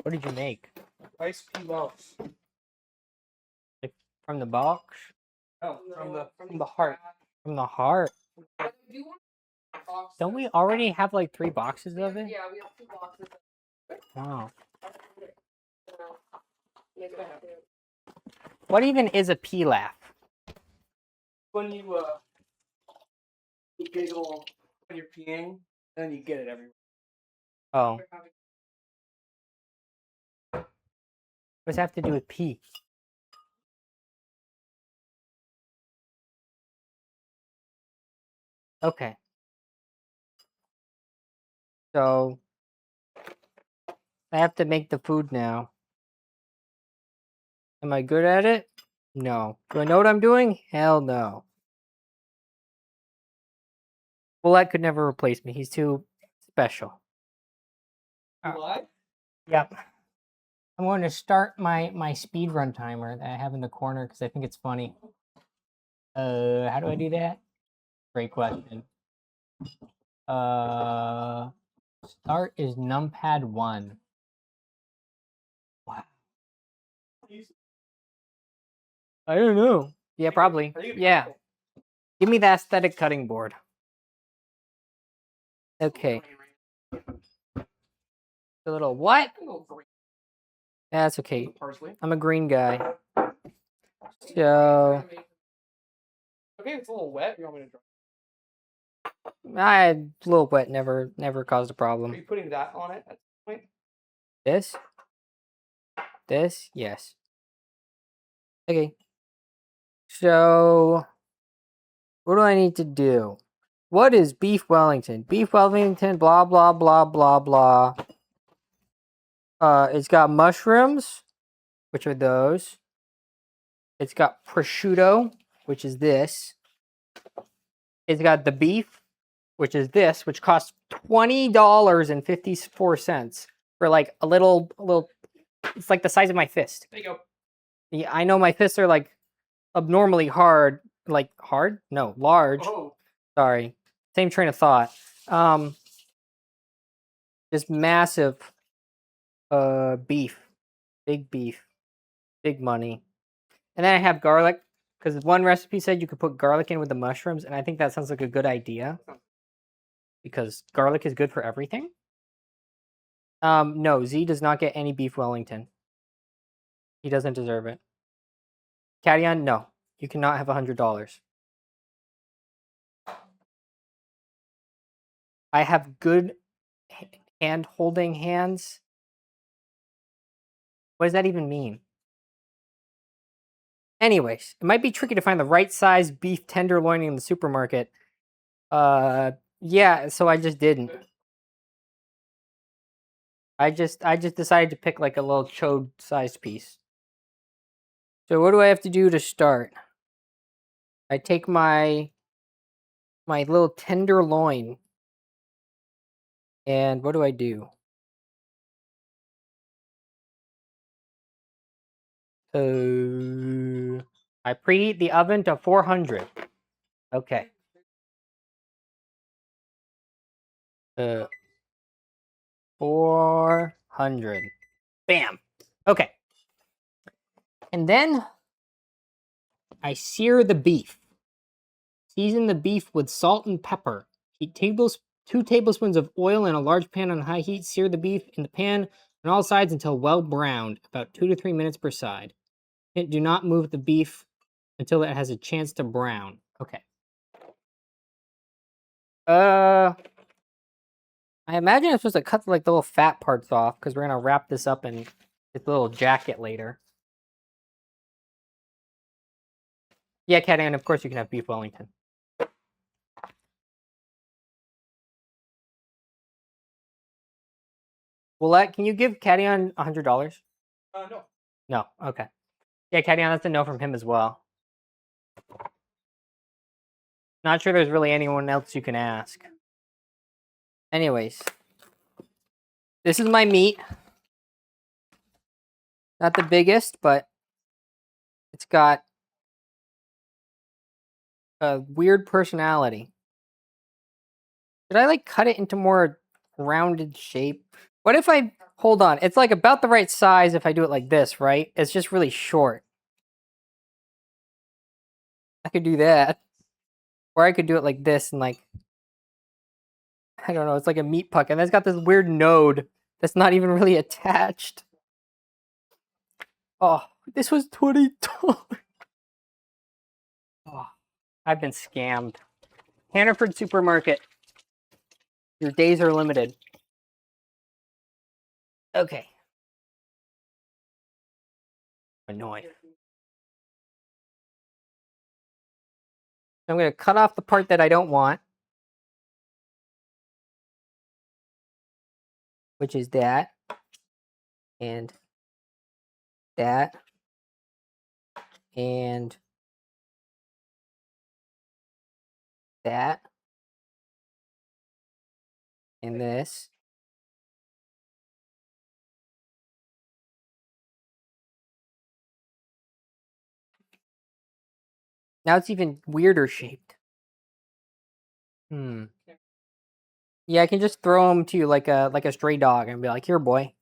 What did you make? Rice pilaf. Like from the box? No, from the heart. From the heart? Don't we already have like 3 boxes of it? Yeah, we have 2 boxes. Wow. What even is a pilaf? When you giggle when you're peeing, and then you get it everywhere. Oh. What does that have to do with pee? Okay. So I have to make the food now. Am I good at it? No. Do I know what I'm doing? Hell no. Bullet could never replace me. He's too special. What? Yep. I'm going to start my speed run timer that I have in the corner because I think it's funny. How do I do that? Great question. Start is numpad 1. Wow. I don't know. Yeah, probably. Yeah. Give me the aesthetic cutting board. Okay. A little what? That's okay. I'm a green guy. So Okay, it's a little wet. You want me to dry? a little wet never caused a problem. Are you putting that on it at this point? This? This? Yes. Okay. So what do I need to do? What is beef Wellington? Beef Wellington, blah blah blah blah blah. It's got mushrooms, which are those. It's got prosciutto, which is this. It's got the beef, which is this, which costs $20.54 for like a little. It's like the size of my fist. There you go. Yeah, I know my fists are like abnormally hard. Like hard? No, large. Oh. Sorry. Same train of thought. Just massive beef. Big beef. Big money. And then I have garlic, because one recipe said you could put garlic in with the mushrooms, and I think that sounds like a good idea. Because garlic is good for everything. No, Z does not get any beef Wellington. He doesn't deserve it. Cadion, no. You cannot have $100. I have good hand-holding hands. What does that even mean? Anyways, it might be tricky to find the right size beef tenderloin in the supermarket. Yeah, so I just didn't. I just decided to pick like a little chode sized piece. So what do I have to do to start? I take my little tenderloin, and what do I do? I preheat the oven to 400. Okay. 400. Bam. Okay. And then I sear the beef. Season the beef with salt and pepper. Heat 2 tablespoons of oil in a large pan on high heat. Sear the beef in the pan on all sides until well browned, about 2 to 3 minutes per side. Do not move the beef until it has a chance to brown. Okay. I imagine I'm supposed to cut like the little fat parts off because we're gonna wrap this up in this little jacket later. Yeah, Cat, and of course you can have beef Wellington. Willette, can you give Cadion $100? No. No, okay. Yeah, Cadion, that's a no from him as well. Not sure there's really anyone else you can ask. Anyways. This is my meat. Not the biggest, but it's got a weird personality. Should I like cut it into more rounded shape? What if I... Hold on. It's like about the right size if I do it like this, right? It's just really short. I could do that. Or I could do it like this and like... I don't know. It's like a meat puck. And it's got this weird node that's not even really attached. Oh, this was $20. Oh, I've been scammed. Hannaford Supermarket. Your days are limited. Okay. Annoying. I'm going to cut off the part that I don't want. Which is that. And that. And that. And this. Now it's even weirder shaped. Yeah, I can just throw them to you like a stray dog and be like, here, boy.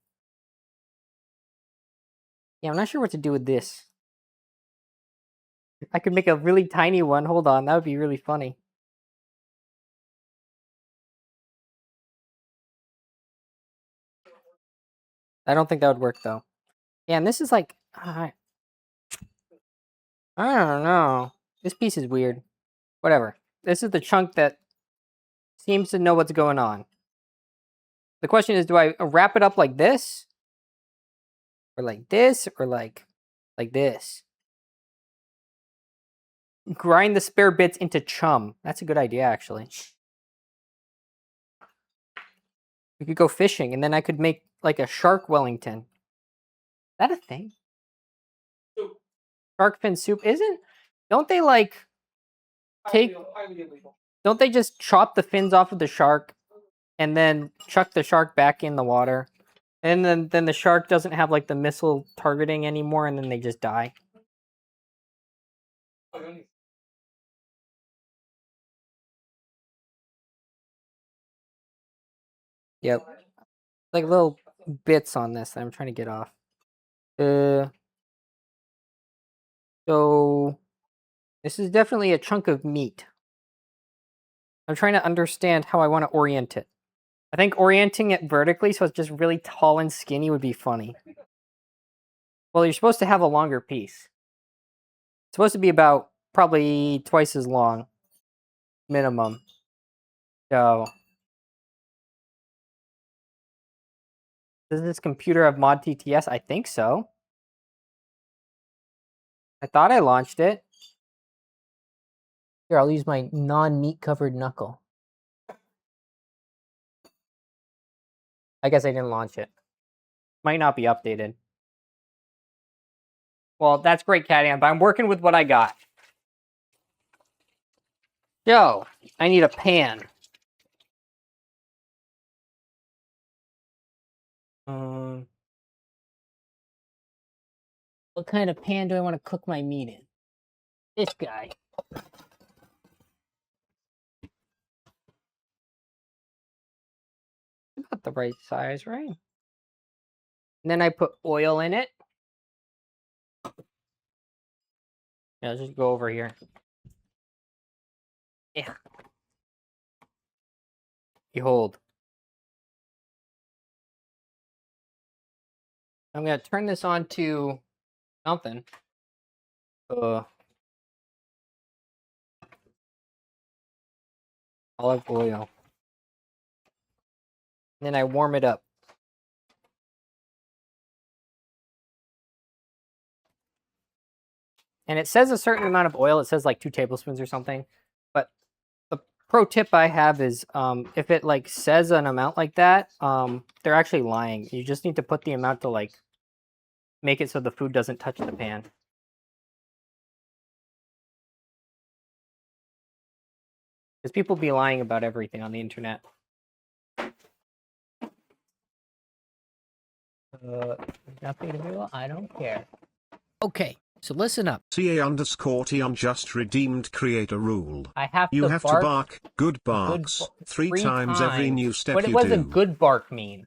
Yeah, I'm not sure what to do with this. I could make a really tiny one. Hold on, that would be really funny. I don't think that would work, though. Yeah, and this is like... I don't know. This piece is weird. Whatever. This is the chunk that seems to know what's going on. The question is, do I wrap it up like this? Or like this? Or like this? Grind the spare bits into chum. That's a good idea, actually. We could go fishing, and then I could make like a shark Wellington. Is that a thing? Soup. Shark fin soup isn't? Don't they like take? Highly illegal. Don't they just chop the fins off of the shark, and then chuck the shark back in the water, and then the shark doesn't have like the missile targeting anymore, and then they just die? Yep. Like little bits on this that I'm trying to get off. So this is definitely a chunk of meat. I'm trying to understand how I want to orient it. I think orienting it vertically so it's just really tall and skinny would be funny. Well, you're supposed to have a longer piece. It's supposed to be about probably twice as long. Minimum. So... Does this computer have mod TTS? I think so. I thought I launched it. Here, I'll use my non-meat covered knuckle. I guess I didn't launch it. Might not be updated. Well, that's great, Cadian, but I'm working with what I got. Yo, I need a pan. What kind of pan do I want to cook my meat in? This guy. About the right size, right? And then I put oil in it. Yeah, let's just go over here. Yeah. Behold. I'm gonna turn this on to something. Olive oil. And then I warm it up. And it says a certain amount of oil. It says like 2 tablespoons or something. But the pro tip I have is if it like says an amount like that, they're actually lying. You just need to put the amount to like make it so the food doesn't touch the pan. Because people be lying about everything on the internet. Nothing to do. I don't care. Okay, so listen up. CA_Tion just redeemed create a rule. I have You to have bark to bark good barks good 3 times every new step what you does a do. good bark mean?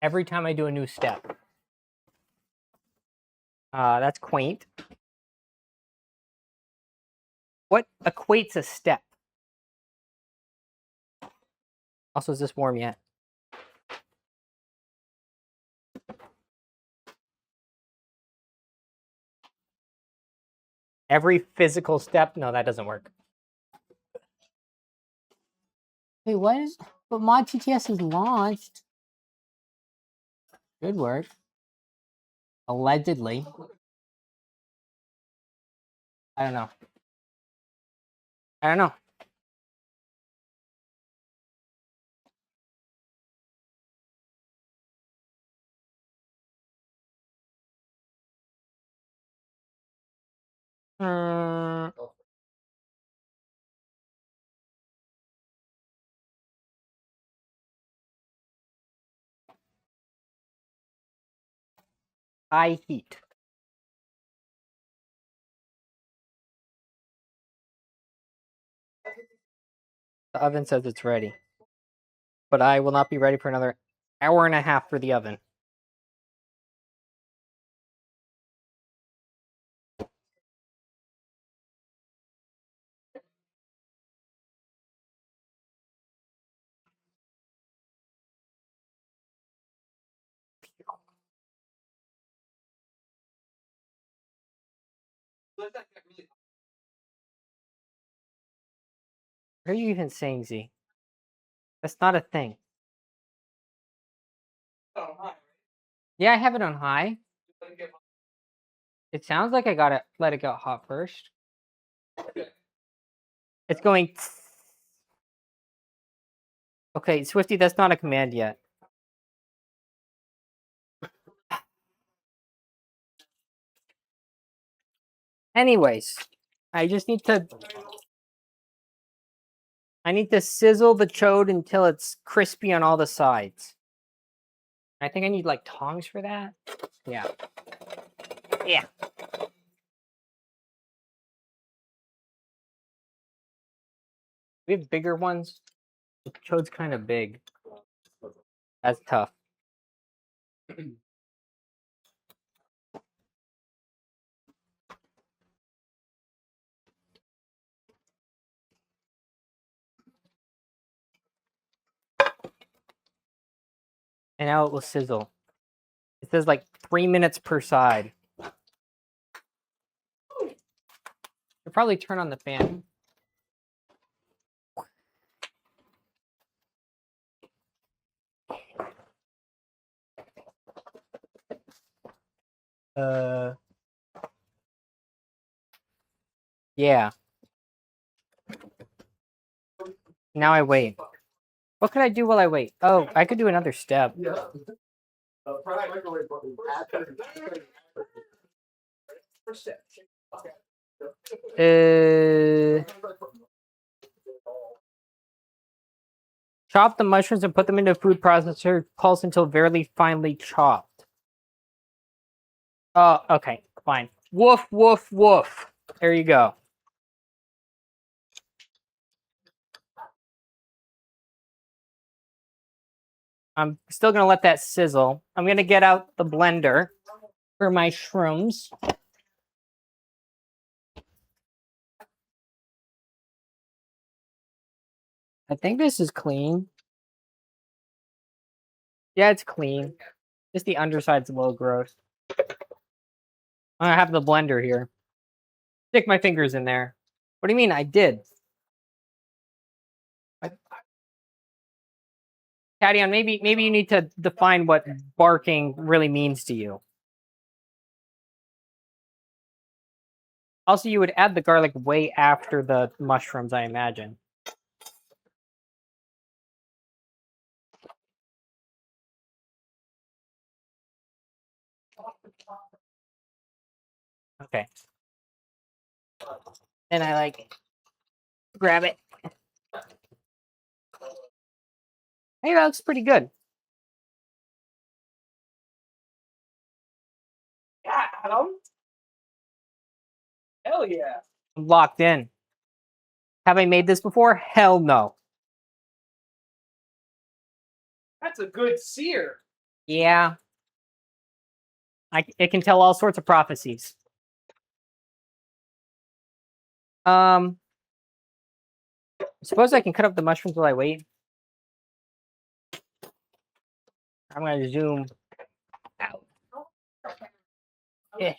every time I do a new step. That's quaint. What equates a step? Also, is this warm yet? Every physical step? No, that doesn't work. Wait, what is... But Mod TTS is launched. Good work. Allegedly. I don't know. I don't know. High heat. The oven says it's ready. But I will not be ready for another hour and a half for the oven. What are you even saying, Z? That's not a thing. Yeah, I have it on high. It sounds like I gotta let it go hot first. It's going... Okay, Swifty, that's not a command yet. Anyways, I just need to... I need to sizzle the chode until it's crispy on all the sides. I think I need, like, tongs for that. Yeah. Yeah. We have bigger ones. The chode's kind of big. That's tough. And now it will sizzle. It says like 3 minutes per side. I'll probably turn on the fan. Yeah. Now I wait. What could I do while I wait? Oh, I could do another step. Chop the mushrooms and put them into a food processor. Pulse until very finely chopped. Oh, okay, fine. Woof, woof, woof. There you go. I'm still gonna let that sizzle. I'm gonna get out the blender for my shrooms. I think this is clean. Yeah, it's clean. Just the underside's a little gross. I have the blender here. Stick my fingers in there. What do you mean I did? Tadion, maybe you need to define what barking really means to you. Also, you would add the garlic way after the mushrooms, I imagine. Okay. Then I like grab it. Hey, that looks pretty good. Yeah, Adam. Hell yeah. I'm locked in. Have I made this before? Hell no. That's a good sear. Yeah. It can tell all sorts of prophecies. I suppose I can cut up the mushrooms while I wait. I'm gonna zoom out. Eh.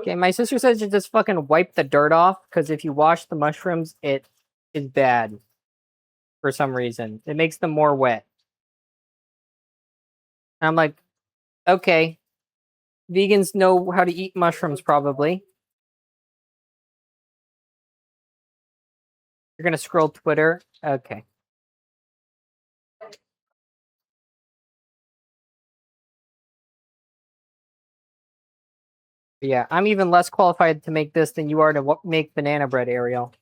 Okay, my sister says you just fucking wipe the dirt off, because if you wash the mushrooms, it is bad. For some reason. It makes them more wet. And I'm like, okay. Vegans know how to eat mushrooms, probably. You're gonna scroll Twitter? Okay. Yeah, I'm even less qualified to make this than you are to make banana bread, Ariel.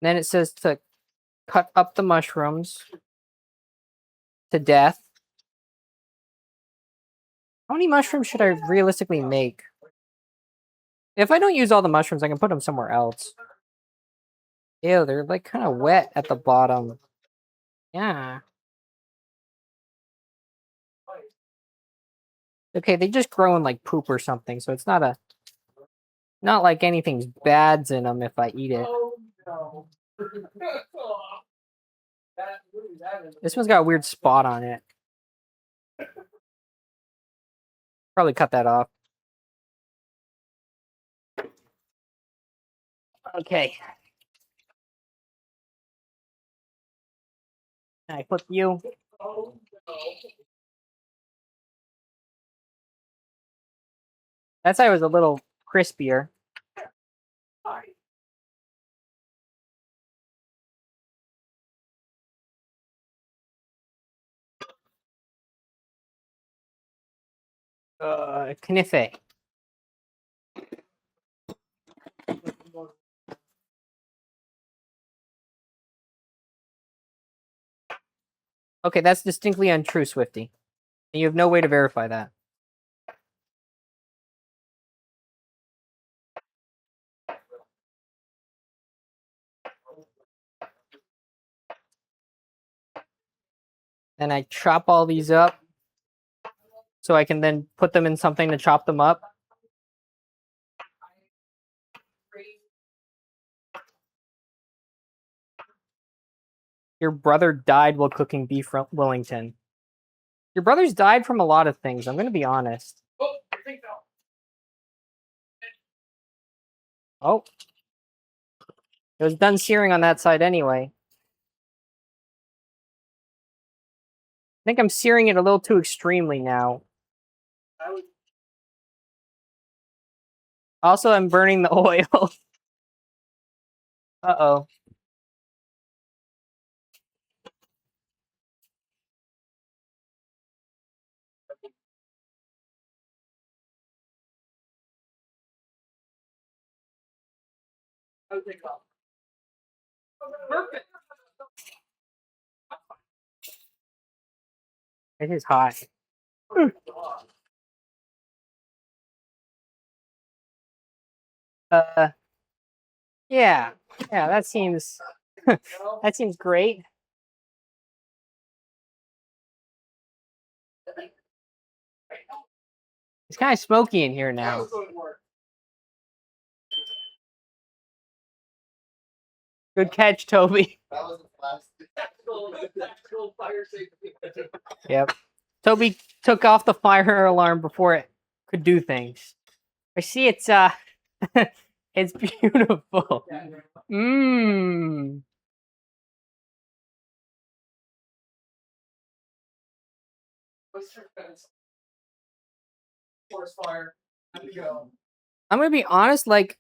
Then it says to cut up the mushrooms to death. How many mushrooms should I realistically make? If I don't use all the mushrooms, I can put them somewhere else. Ew, they're like kind of wet at the bottom. Yeah. Okay, they just grow in like poop or something, so it's not like anything's bad's in them if I eat it. Oh, no. This one's got a weird spot on it. Probably cut that off. Okay. I flip you. That side was a little crispier. Knife. Okay, that's distinctly untrue, Swifty. And you have no way to verify that. Then I chop all these up so I can then put them in something to chop them up. Your brother died while cooking beef Wellington. Your brother's died from a lot of things, I'm going to be honest. Oh, I think so. Oh. It was done searing on that side anyway. I think I'm searing it a little too extremely now. Also, I'm burning the oil. Uh-oh. I think so. Perfect. It is hot. Uh, yeah. Yeah, that seems... that seems great. It's kind of smoky in here now. Good catch, Toby. Yep. Toby took off the fire alarm before it could do things. I see it's it's beautiful. Mmm. Forest fire. There we go. I'm gonna be honest, like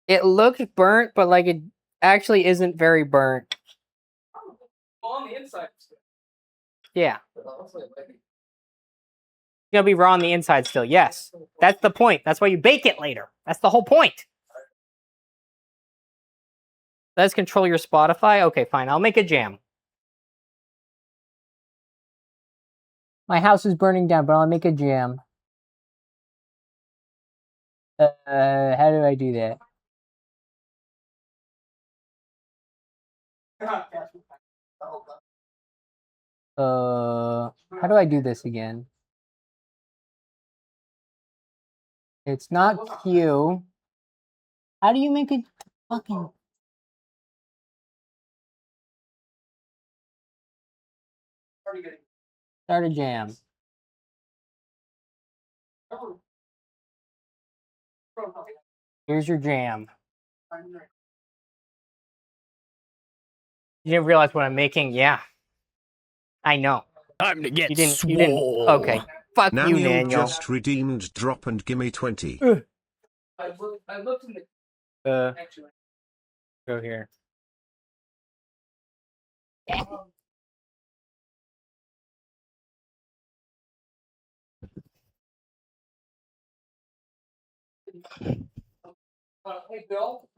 it looked burnt, but like it actually isn't very burnt. On the inside. Yeah. It's gonna be raw on the inside still. Yes. That's the point. That's why you bake it later. That's the whole point. Let's control your Spotify. Okay, fine. I'll make a jam. My house is burning down, but I'll make a jam. How do I do that? How do I do this again? It's not Q. How do you make it fucking... Start a jam. Here's your jam. You didn't realize what I'm making? Yeah. I know. Time to get You didn't. swole. Okay. Fuck you, Naniel Daniel. just redeemed drop and gimme 20. I looked in the actually. Go here. Hey, Bill.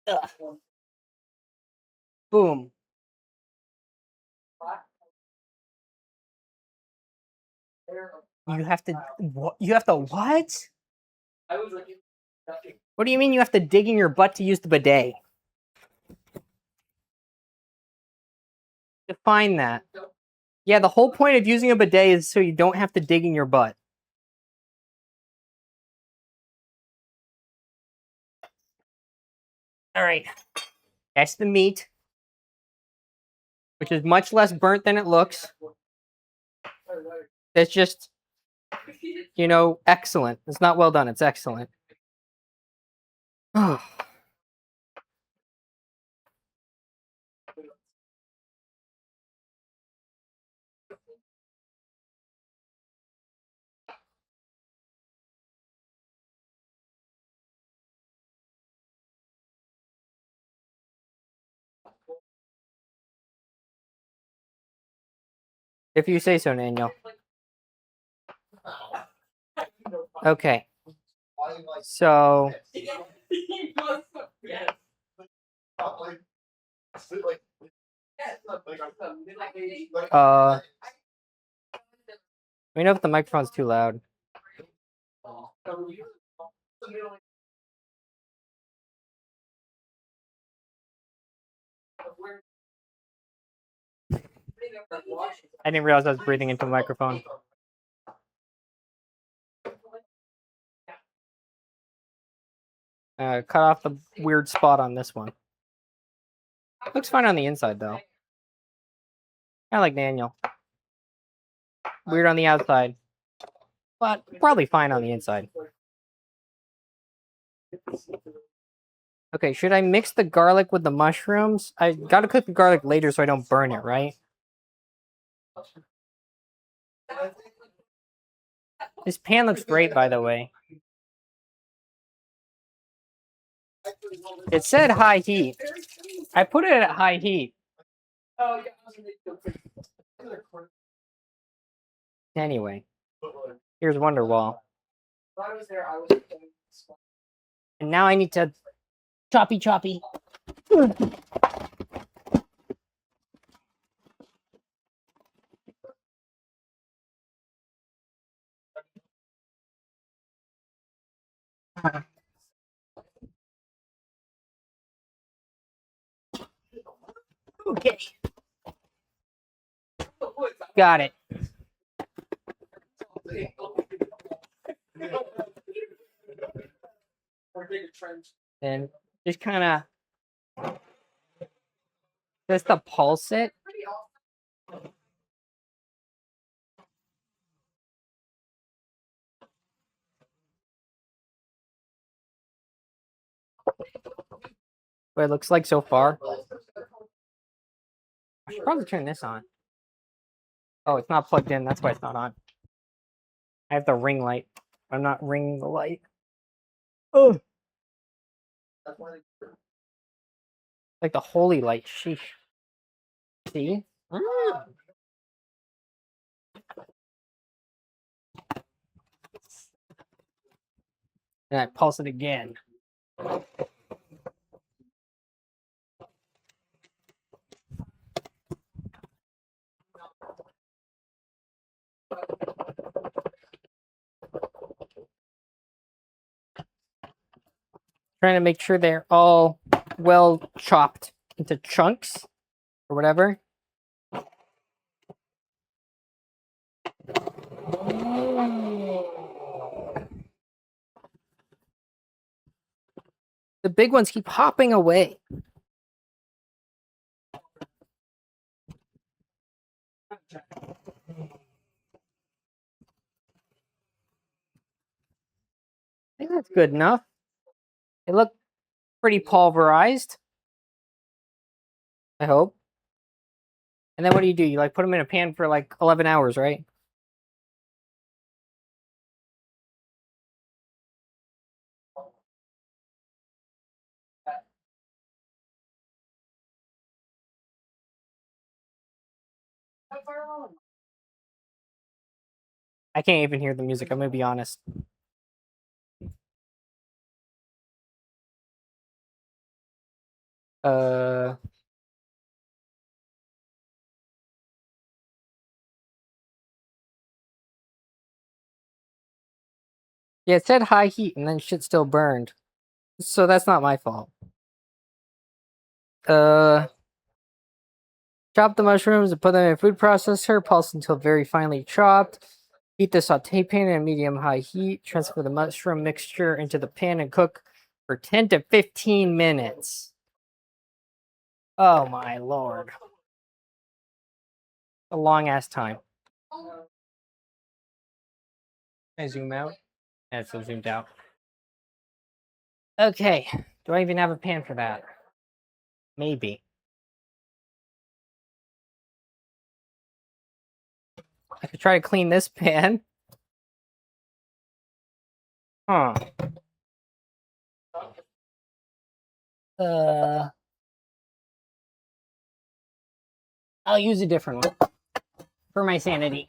Ugh. Boom. You have to. What? You have to what? I was like, What do you mean you have to dig in your butt to use the bidet? Define that. Yeah, the whole point of using a bidet is so you don't have to dig in your butt. All right. That's the meat, which is much less burnt than it looks. It's just, you know, excellent. It's not well done. It's excellent. If you say so, Daniel. Okay. So, let me know if the microphone's too loud. I didn't realize I was breathing into the microphone. Cut off the weird spot on this one. Looks fine on the inside, though. Kind of like Daniel. Weird on the outside, but probably fine on the inside. Okay, should I mix the garlic with the mushrooms? I gotta cook the garlic later so I don't burn it, right? This pan looks great, by the way. It said high heat. I put it at high heat. Anyway, here's Wonderwall. And now I need to choppy choppy. Okay. Got it. And just kind of just to pulse it. What it looks like so far. I should probably turn this on. Oh, it's not plugged in. That's why it's not on. I have the ring light. I'm not ringing the light. Oh. Like the holy light. Sheesh. See? And I pulse it again. Trying to make sure they're all well chopped into chunks or whatever. The big ones keep hopping away. I think that's good enough. They look pretty pulverized. I hope. And then what do? You like put them in a pan for like 11 hours, right? I can't even hear the music. I'm gonna be honest. Uh, yeah, it said high heat and then shit still burned. So that's not my fault. Chop the mushrooms and put them in a food processor. Pulse until very finely chopped. Heat the saute pan at medium-high heat. Transfer the mushroom mixture into the pan and cook for 10 to 15 minutes. Oh my lord. A long-ass time. Can I zoom out? Yeah, it's so zoomed out. Okay. Do I even have a pan for that? Maybe. I could try to clean this pan. Huh. I'll use a different one for my sanity.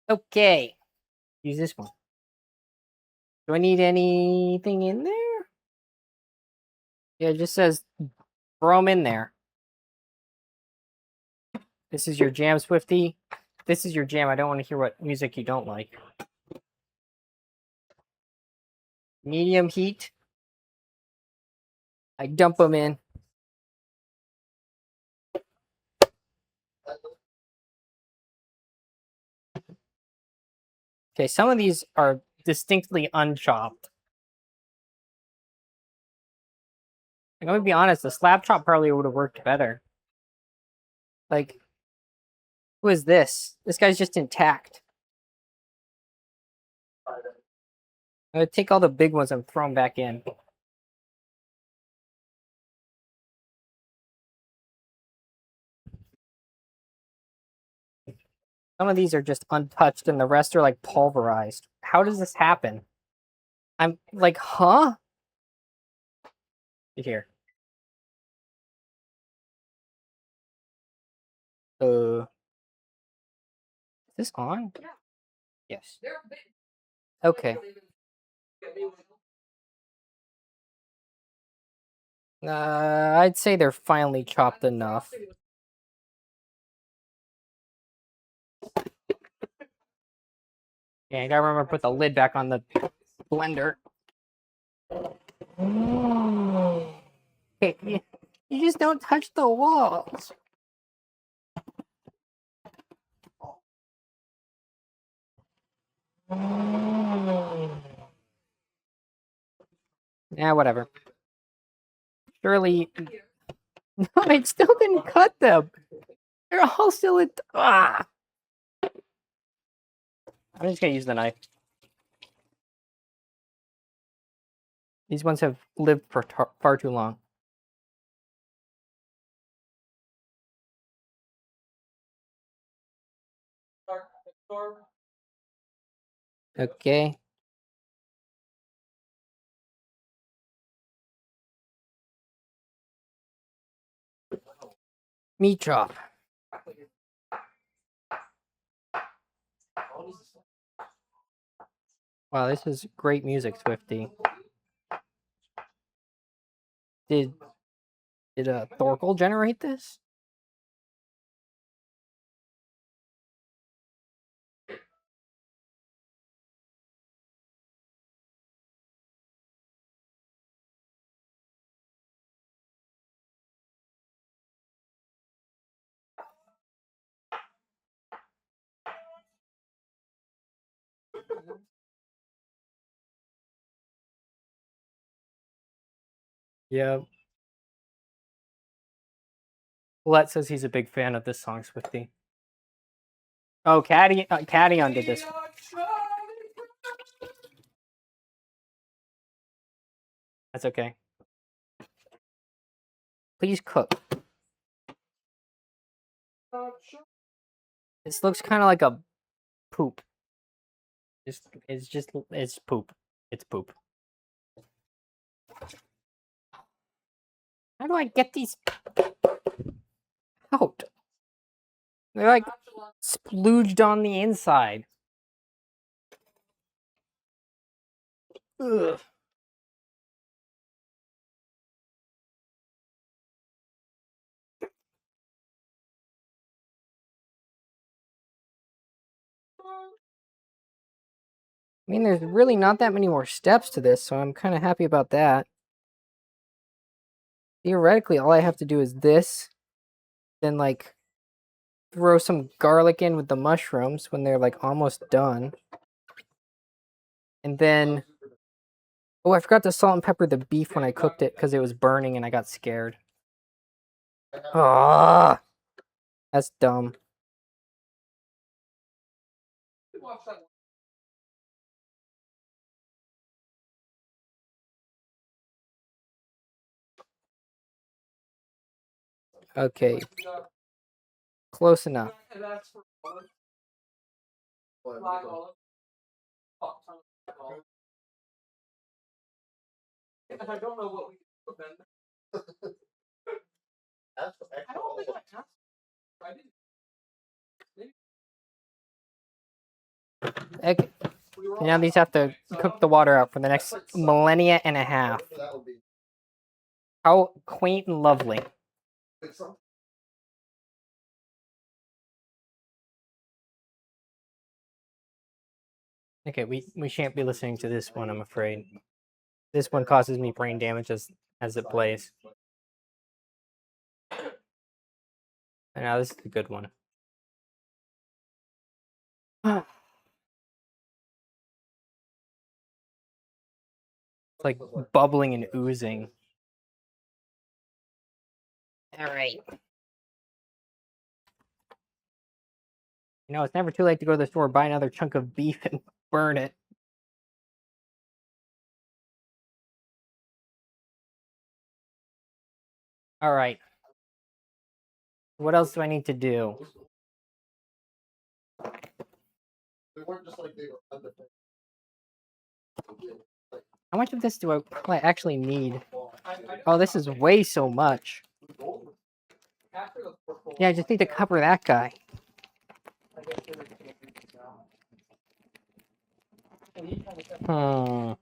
Okay. Use this one. Do I need anything in there? Yeah, it just says throw them in there. This is your jam, Swifty. This is your jam. I don't want to hear what music you don't like. Medium heat. I dump them in. Okay, some of these are distinctly unchopped. I'm gonna be honest, the slab chop probably would have worked better. Like, who is this? This guy's just intact. I'm gonna take all the big ones and throw them back in. Some of these are just untouched and the rest are like pulverized. How does this happen? I'm like, huh? Here. Is this on? Yes. Okay. I'd say they're finely chopped enough. Yeah, I gotta remember to put the lid back on the blender. Hey, you just don't touch the walls. Yeah, whatever. Surely. No, I still didn't cut them. They're all still in. Ah! I'm just gonna use the knife. These ones have lived for far too long. Okay. Meat chop. Wow, this is great music, Swifty. Did Thorkel generate this? Yeah. Let says he's a big fan of this song, Swifty. Oh, Caddy did this one. That's okay. Please cook. This looks kind of like a poop. It's poop. It's poop. How do I get these out? They're like splooged on the inside. Ugh. I mean, there's really not that many more steps to this, so I'm kind of happy about that. Theoretically, all I have to do is this, then like throw some garlic in with the mushrooms when they're like almost done. And then, oh, I forgot to salt and pepper the beef when I cooked it because it was burning and I got scared. Ah, that's dumb. Okay, close enough. I don't know what we could then. I don't think I asked. I didn't. Okay. Now these have to cook the water out for the next millennia and a half. How quaint and lovely. Okay, we shan't be listening to this one, I'm afraid. This one causes me brain damage as it plays. And now this is a good one. It's like bubbling and oozing. All right. You know, it's never too late to go to the store, buy another chunk of beef, and burn it. All right. What else do I need to do? How much of this do I actually need? Oh, this is way so much. Yeah, I just need to cover that guy. Hmm.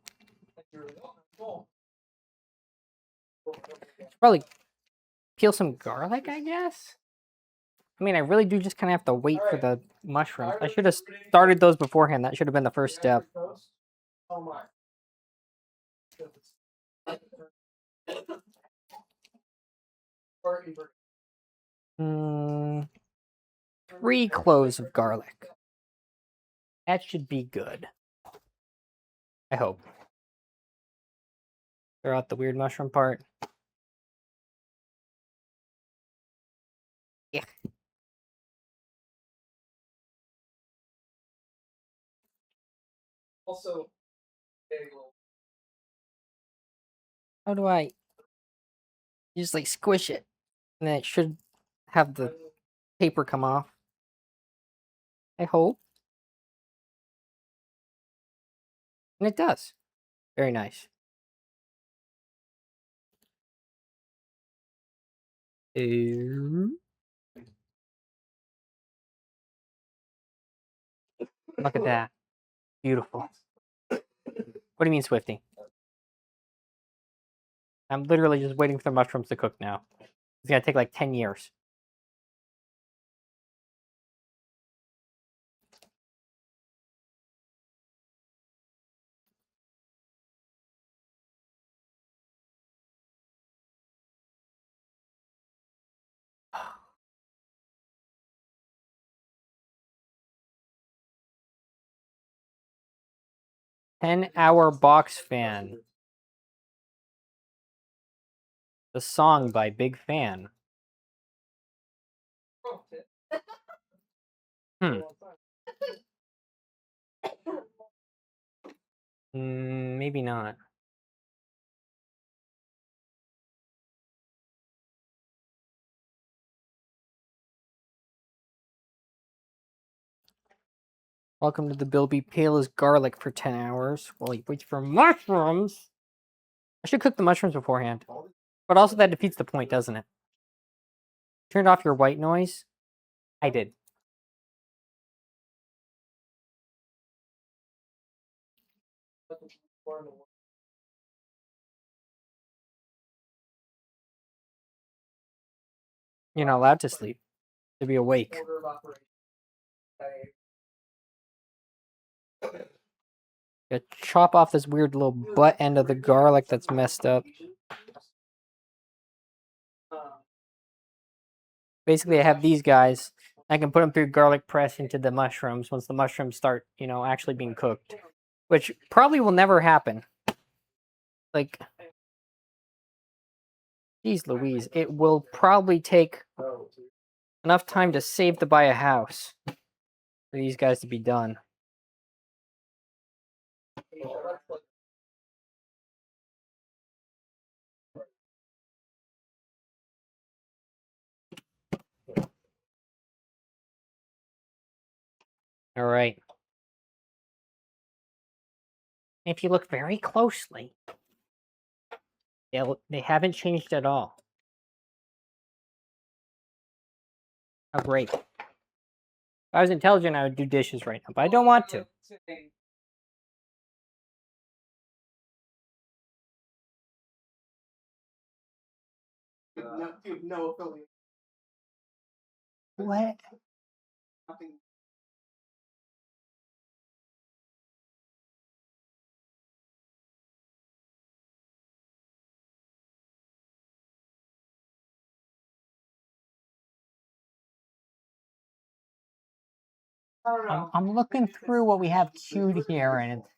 Probably peel some garlic, I guess? I mean, I really do just kind of have to wait for the mushrooms. I should have started those beforehand. That should have been the first step. Hmm. 3 cloves of garlic. That should be good. I hope. Throw out the weird mushroom part. Yeah. Also, How do I... You just like squish it. And then it should have the paper come off. I hope. And it does. Very nice. Ooh. Look at that. Beautiful. What do you mean, Swifty? I'm literally just waiting for the mushrooms to cook now. It's gonna take like 10 years. $10-hour box fan. The song by Big Fan. Maybe not. Welcome to the Billbee Pale as Garlic for 10 hours while you wait for mushrooms. I should cook the mushrooms beforehand. But also that defeats the point, doesn't it? Turned off your white noise? I did. You're not allowed to sleep. To be awake. You chop off this weird little butt end of the garlic that's messed up. Basically, I have these guys. I can put them through garlic press into the mushrooms once the mushrooms start, actually being cooked. Which probably will never happen. Like, geez Louise, it will probably take enough time to save to buy a house for these guys to be done. All right. If you look very closely, they haven't changed at all. How great. If I was intelligent, I would do dishes right now, but I don't want to. No affiliate. What? Nothing. I'm looking through what we have queued here, and it's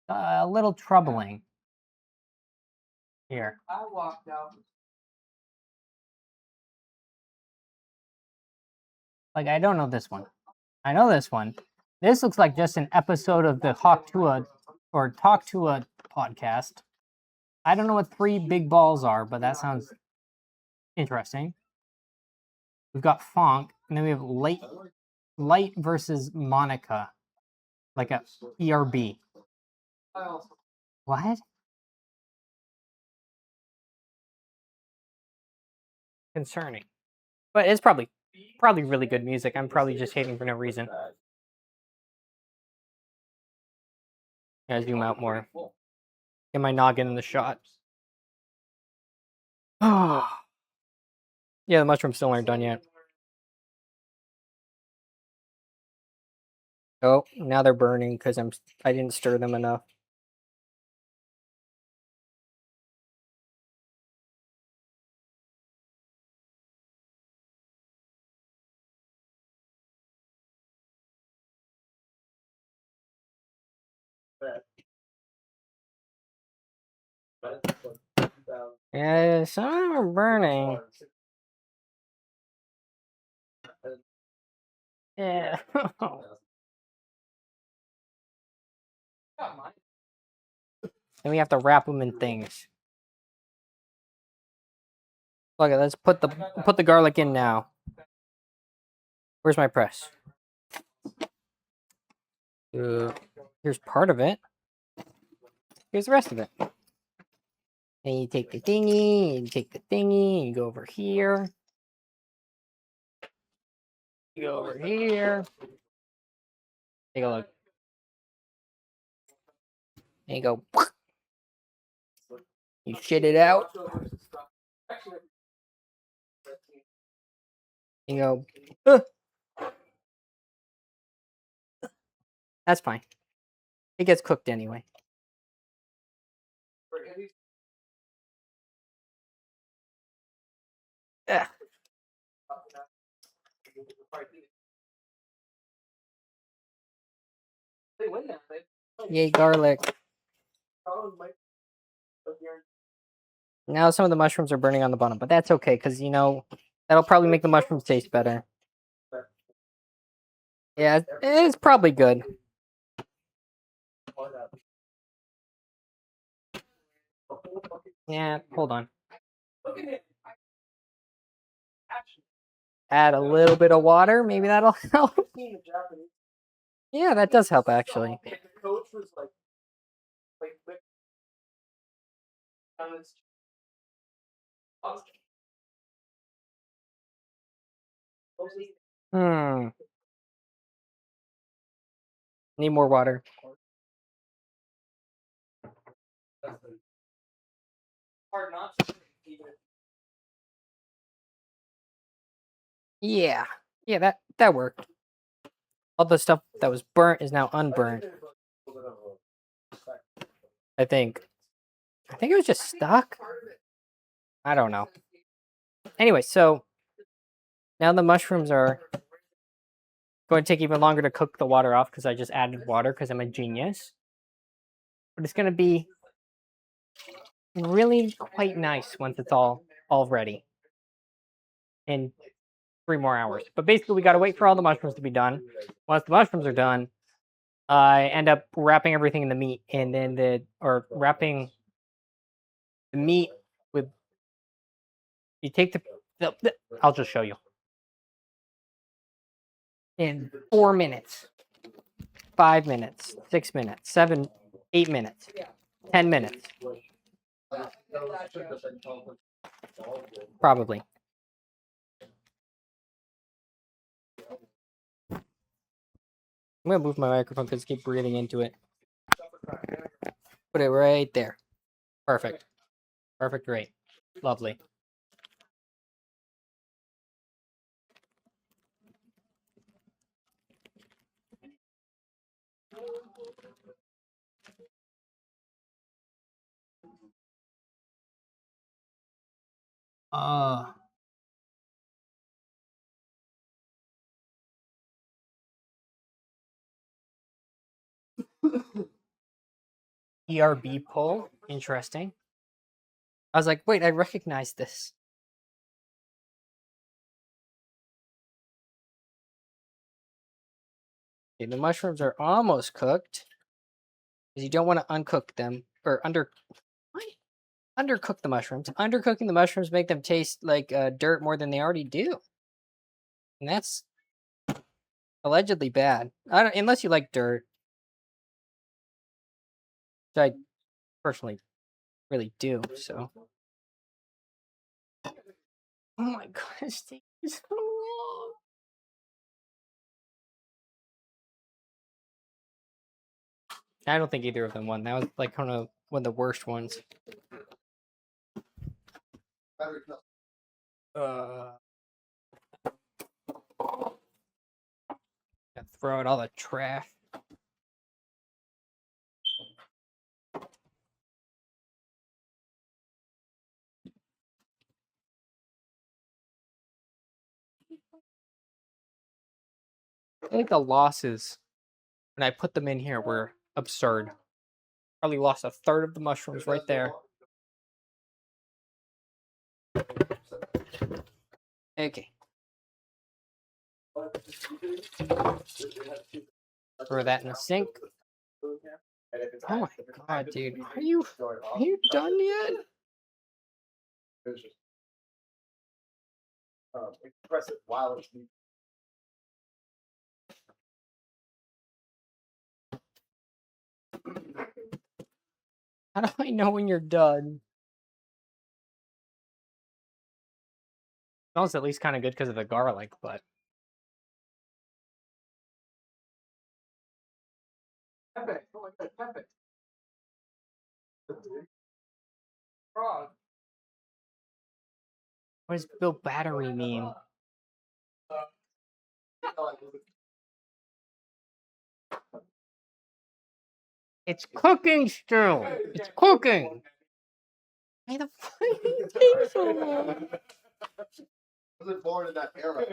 a little troubling. Here. I walked out. Like, I don't know this one. I know this one. This looks like just an episode of the Talk to a podcast. I don't know what 3 big balls are, but that sounds interesting. We've got Fonk, and then we have Light versus Monica. Like a ERB. What? Concerning. But it's probably really good music. I'm probably just hating for no reason. Gotta zoom out more. Get my noggin in the shot. Yeah, the mushrooms still aren't done yet. Oh, now they're burning because I didn't stir them enough. Yeah, some of them are burning. Yeah. Then we have to wrap them in things. Okay, let's put the garlic in now. Where's my press? Here's part of it. Here's the rest of it. And you take the thingy, and you take the thingy, and you go over here. You go over here. Take a look. And you go. You shit it out. You go. "Ugh." That's fine. It gets cooked anyway. Ugh. Yay, garlic. Now some of the mushrooms are burning on the bottom, but that's okay because you know that'll probably make the mushrooms taste better. Yeah, it's probably good. Yeah, hold on. Add a little bit of water, maybe that'll help. Yeah, that does help actually. Hmm. Need more water. Yeah. Yeah, that worked. All the stuff that was burnt is now unburnt. I think. I think it was just stuck. I don't know. Anyway, so now the mushrooms are going to take even longer to cook the water off because I just added water because I'm a genius. But it's going to be really quite nice once it's all ready in 3 more hours. But basically, we got to wait for all the mushrooms to be done. Once the mushrooms are done, I end up wrapping everything in the meat, and then wrapping the meat with. You take the I'll just show you. In 4 minutes, 5 minutes, 6 minutes, 7, 8 minutes, 10 minutes. Probably. I'm gonna move my microphone because I keep breathing into it. Put it right there. Perfect. Perfect rate. Lovely. ERB pull. Interesting. I was like, wait, I recognize this. Okay, the mushrooms are almost cooked. Because you don't want to uncook them or undercook the mushrooms. Undercooking the mushrooms make them taste like dirt more than they already do, and that's allegedly bad. I don't, unless you like dirt, which I personally really do. So, oh my god, this thing is so long. I don't think either of them won. That was like kind of one of the worst ones. Throw out all the trash. I think the losses when I put them in here were absurd. Probably lost a third of the mushrooms right there. Okay. Throw that in the sink. Oh my god, dude. Are you done yet? Press it while it's How do I know when you're done? Smells at least kind of good because of the garlic, but Pepe. Oh my god, Pepe. Frog. what does Bill Battery mean? It's cooking still. It's cooking. Why the fuck did it take so long? I was born in that era.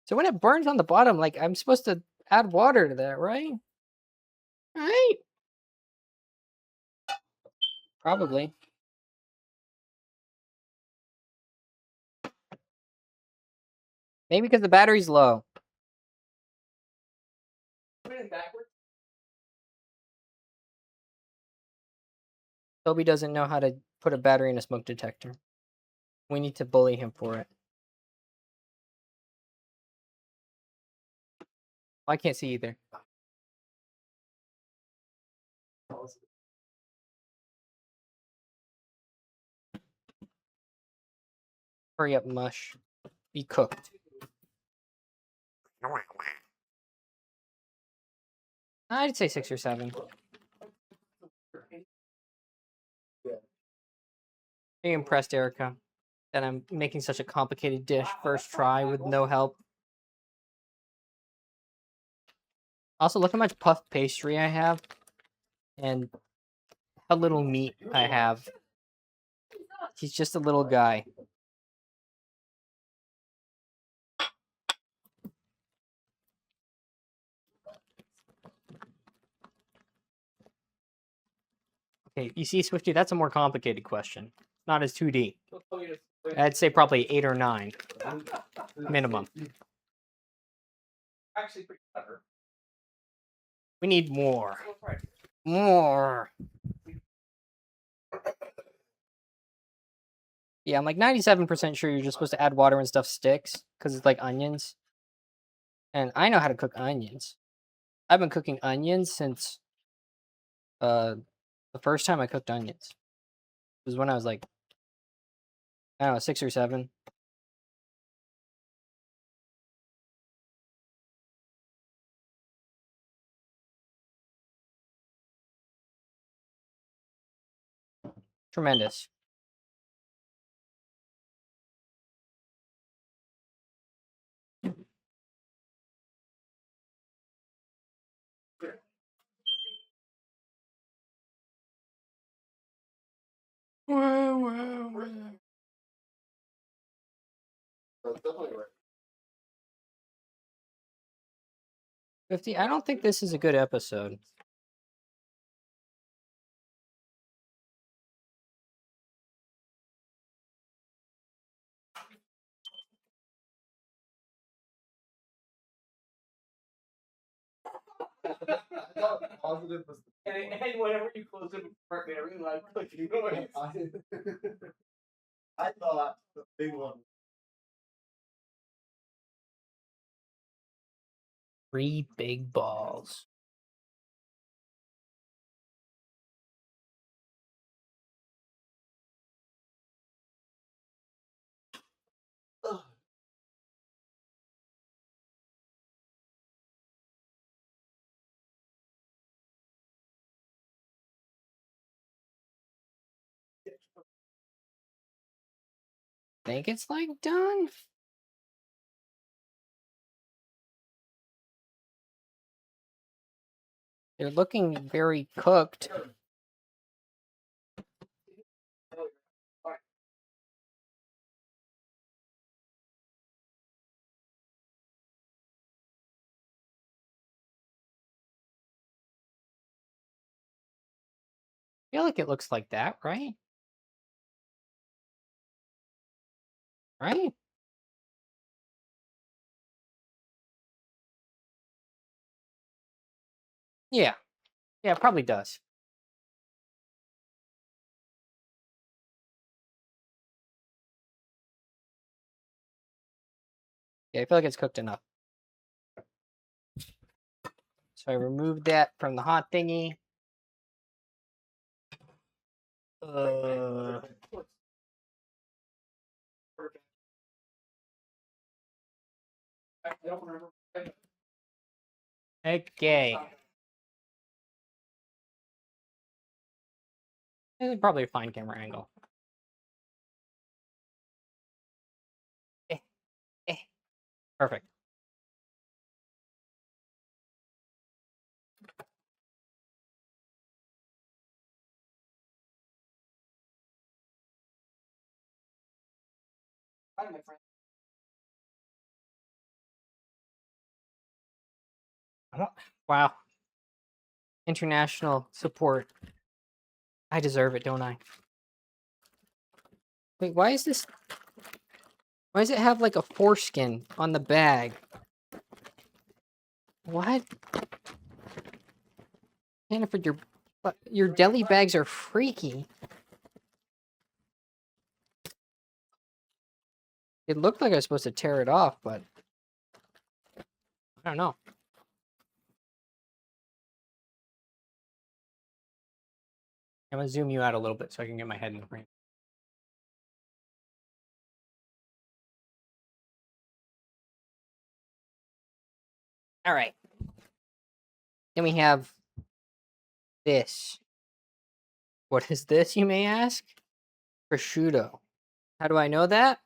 So when it burns on the bottom, like I'm supposed to add water to that, right? Right? Probably. Maybe because the battery's low. Put it backwards. Toby doesn't know how to put a battery in a smoke detector. We need to bully him for it. I can't see either. Hurry up, mush. Be cooked. I'd say 6 or 7. Are you impressed, Erica, that I'm making such a complicated dish first try with no help? Also, look how much puffed pastry I have, and how little meat I have. He's just a little guy. Okay, you see, Swifty, that's a more complicated question. Not as 2D. I'd say probably 8 or 9 minimum. Actually, pretty clever. We need more. More. Yeah, I'm like 97% sure you're just supposed to add water when stuff sticks, because it's like onions. And I know how to cook onions. I've been cooking onions since the first time I cooked onions. It was when I was like, I don't know, 6 or 7. Tremendous. That's definitely right. 50, I don't think this is a good episode. Positive was and whenever you close it, I really like clicking noise. I thought the big one. 3 big balls. Think it's like done? They're looking very cooked. I feel like it looks like that, right? Right? Yeah. Yeah, it probably does. Yeah, I feel like it's cooked enough. So I removed that from the hot thingy. I don't remember. Okay. This is probably a fine camera angle. Perfect. Hi, my friend. Wow. International support. I deserve it, don't I? Wait, why is this... Why does it have like a foreskin on the bag? What? Jennifer, your deli bags are freaky. It looked like I was supposed to tear it off, but... I don't know. I'm gonna zoom you out a little bit so I can get my head in the frame. All right. Then we have this. What is this, you may ask? Prosciutto. How do I know that?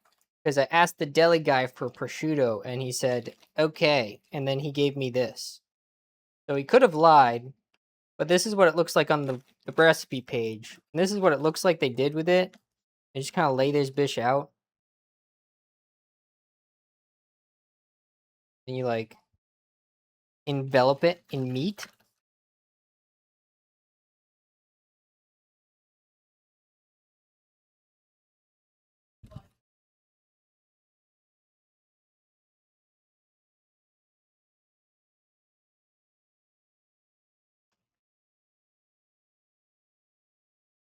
Because I asked the deli guy for prosciutto and he said, okay. And then he gave me this. So he could have lied, but this is what it looks like on the recipe page. And this is what it looks like they did with it. They just kind of lay this bitch out. And you like envelop it in meat.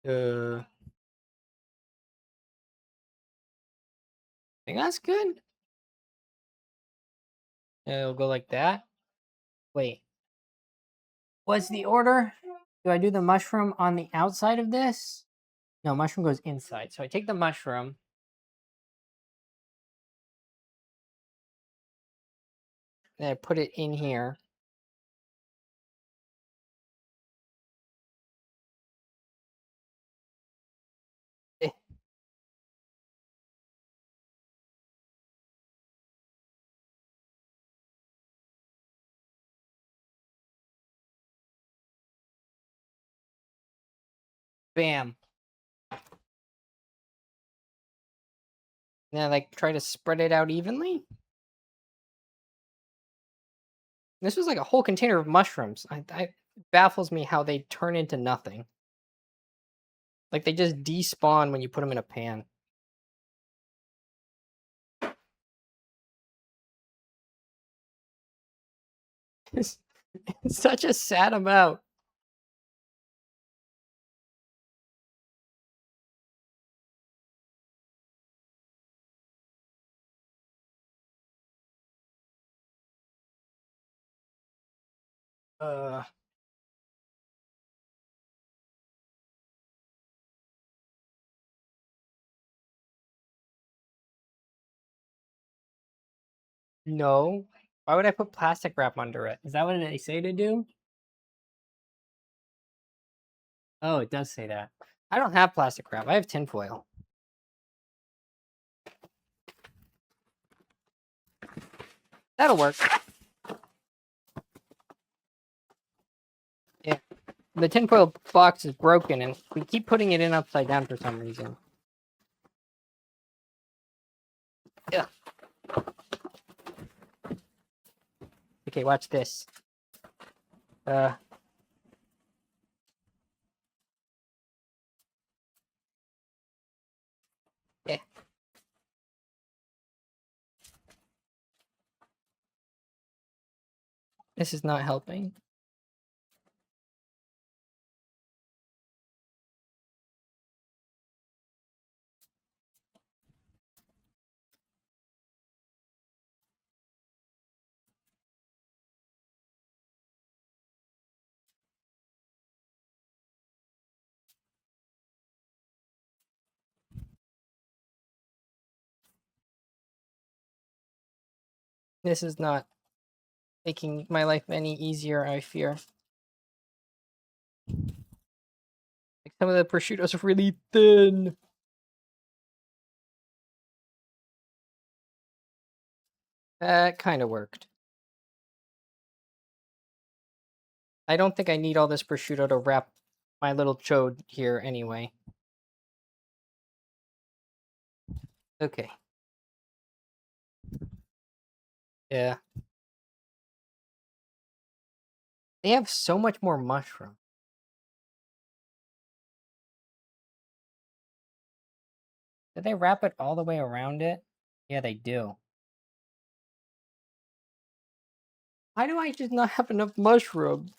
I think that's good. It'll go like that. Wait. What's the order? Do I do the mushroom on the outside of this? No, mushroom goes inside. So I take the mushroom. And I put it in here. Eh. Bam. And I like try to spread it out evenly. This was like a whole container of mushrooms. It baffles me how they turn into nothing. Like they just despawn when you put them in a pan. It's such a sad amount. Uh, no. Why would I put plastic wrap under it? Is that what they say to do? Oh, it does say that. I don't have plastic wrap. I have tinfoil. That'll work. Yeah. The tinfoil box is broken and we keep putting it in upside down for some reason. Yeah. Okay, watch this. Yeah. This is not helping. This is not making my life any easier, I fear. Like some of the prosciuttos are really thin. That kind of worked. I don't think I need all this prosciutto to wrap my little chode here anyway. Okay. Yeah. They have so much more mushroom. Did they wrap it all the way around it? Yeah, they do. Why do I just not have enough mushrooms?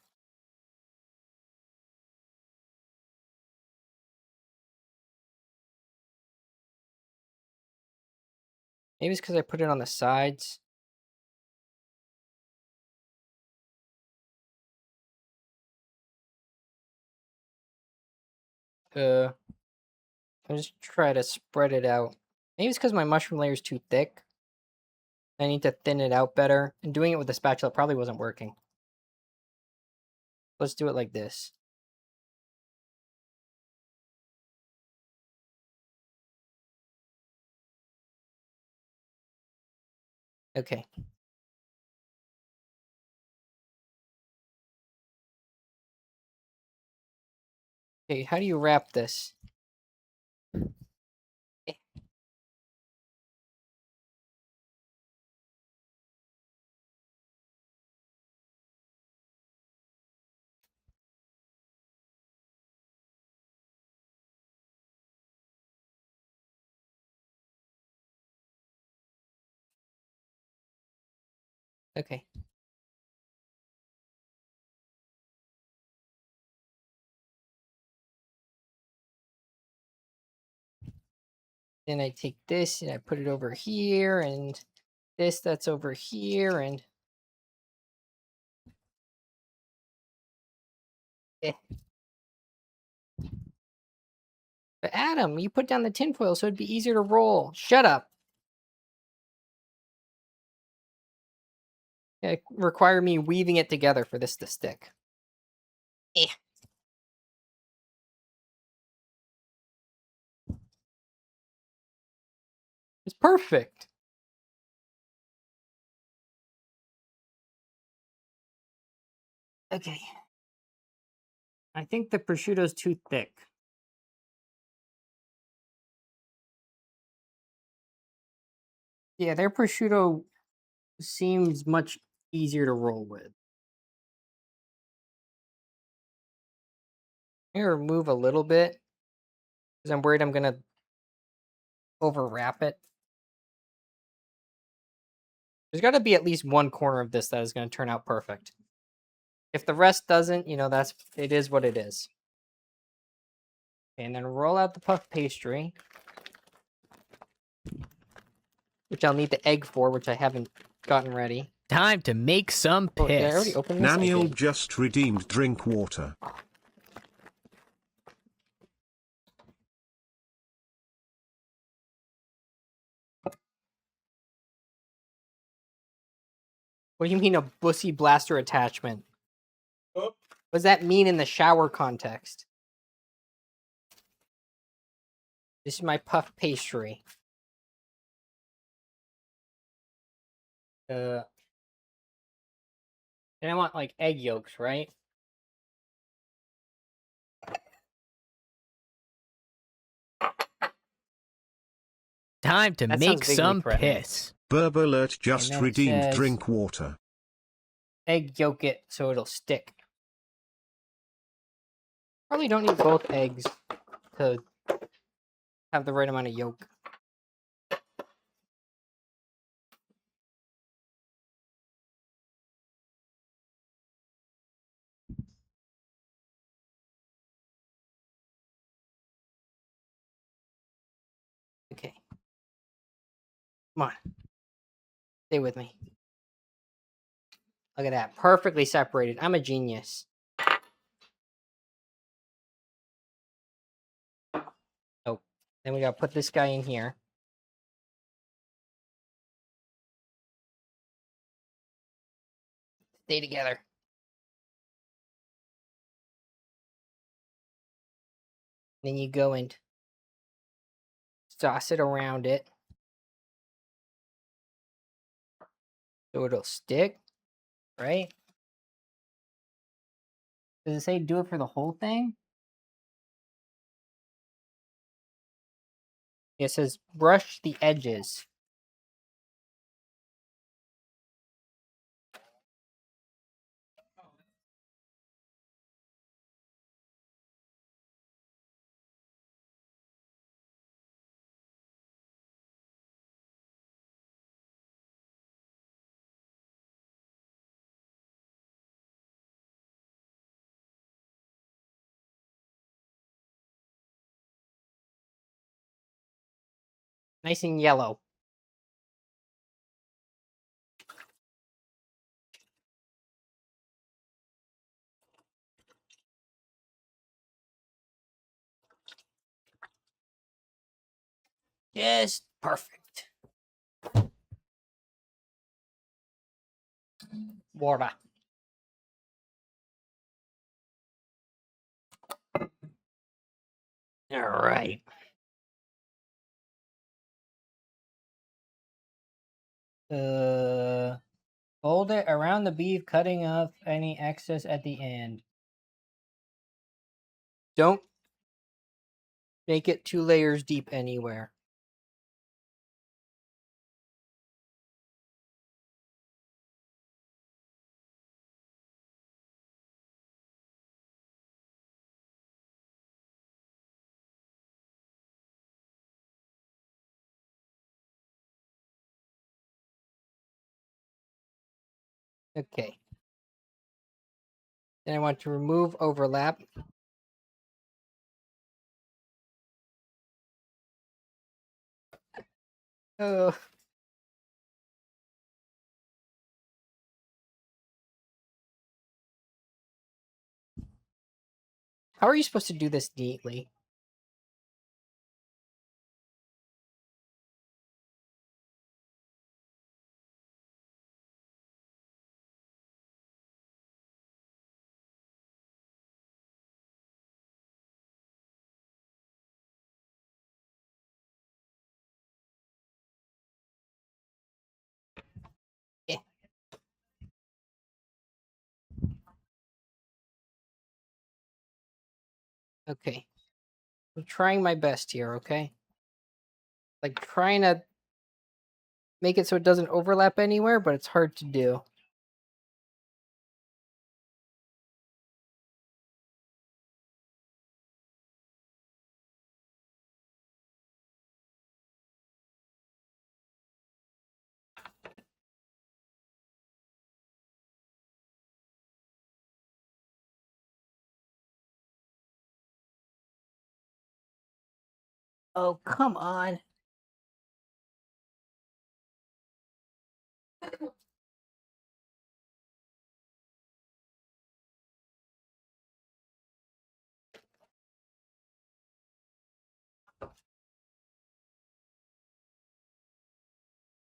Maybe it's because I put it on the sides. I'll just try to spread it out. Maybe it's because my mushroom layer is too thick. I need to thin it out better. And doing it with the spatula probably wasn't working. Let's do it like this. Okay. Okay, how do you wrap this? Okay. Then I take this and I put it over here, and this that's over here, and eh. But Adam, you put down the tinfoil so it'd be easier to roll. Shut up. It require me weaving it together for this to stick. Eh. It's perfect. Okay. I think the prosciutto's too thick. Yeah, their prosciutto seems much easier to roll with. I'm gonna remove a little bit because I'm worried I'm gonna overwrap it. There's got to be at least one corner of this that is going to turn out perfect. If the rest doesn't, it is what it is. And then roll out the puff pastry, which I'll need the egg for, which I haven't gotten ready. Time to make some Oh, did I piss. already open this? I Naniel did. just redeemed drink water. What do you mean a bussy blaster attachment? Oh. What does that mean in the shower context? This is my puff pastry. Then I want like egg yolks, right? Time to That sounds make vaguely some threatening. piss. Burb alert just And then it redeemed says- drink water. Egg yolk it so it'll stick. Probably don't need both eggs to have the right amount of yolk. Okay. Come on. Stay with me. Look at that. Perfectly separated. I'm a genius. Oh. Then we gotta put this guy in here. Stay together. Then you go and sauce it around it so it'll stick, right? Does it say do it for the whole thing? It says brush the edges. Nice and yellow. Just perfect. Water. All right. Fold it around the beef, cutting off any excess at the end. Don't make it 2 layers deep anywhere. Okay. Then I want to remove overlap. Oh. How are you supposed to do this neatly? Yeah. Okay. I'm trying my best here, okay? Like trying to make it so it doesn't overlap anywhere, but it's hard to do. Oh, come on.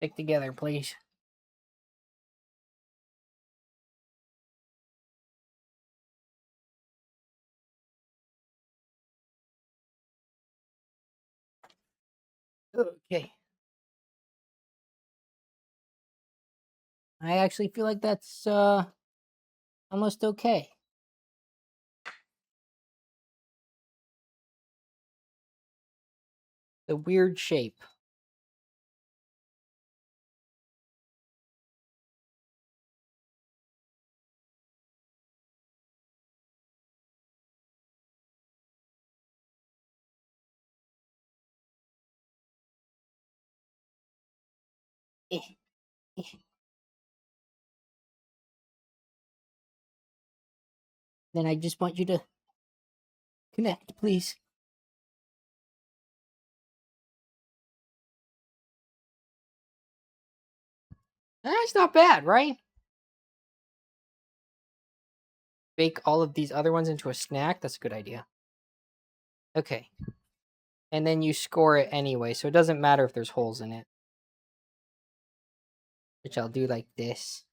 Stick together, please. Okay. I actually feel like that's almost okay. The weird shape. Eh, eh. Then I just want you to connect, please. That's not bad, right? Bake all of these other ones into a snack. That's a good idea. Okay. And then you score it anyway, so it doesn't matter if there's holes in it. Which I'll do like this.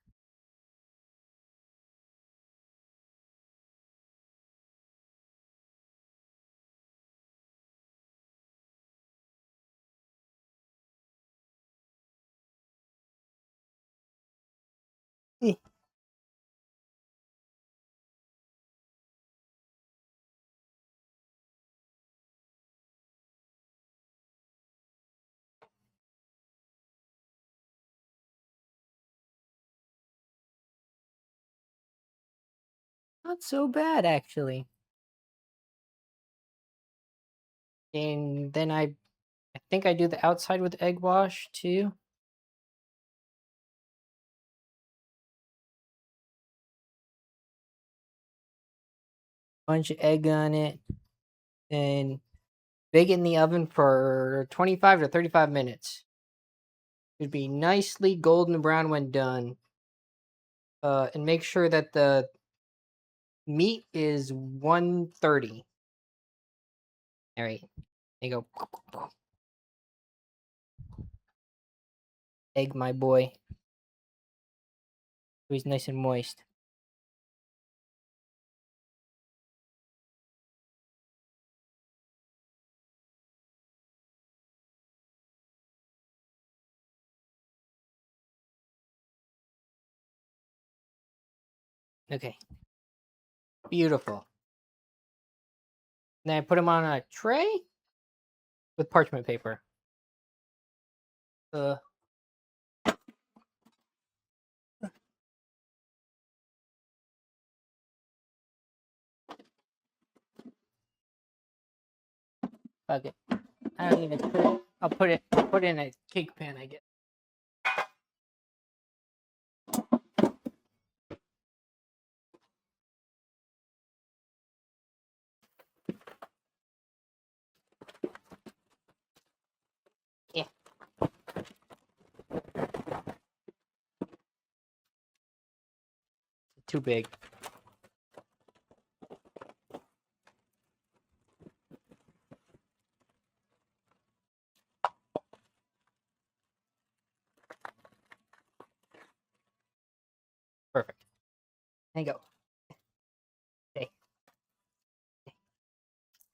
Eh. Not so bad, actually. And then I think I do the outside with egg wash too. Bunch of egg on it. And Bake it in the oven for 25 to 35 minutes. Should be nicely golden brown when done. And make sure that the meat is 130. All right. There you go. Egg, my boy. He's nice and moist. Okay. Beautiful. Then I put them on a tray with parchment paper. Fuck it. I don't even put it. I'll put it in a cake pan, I guess. Yeah. Too big. Perfect. There you go. Okay.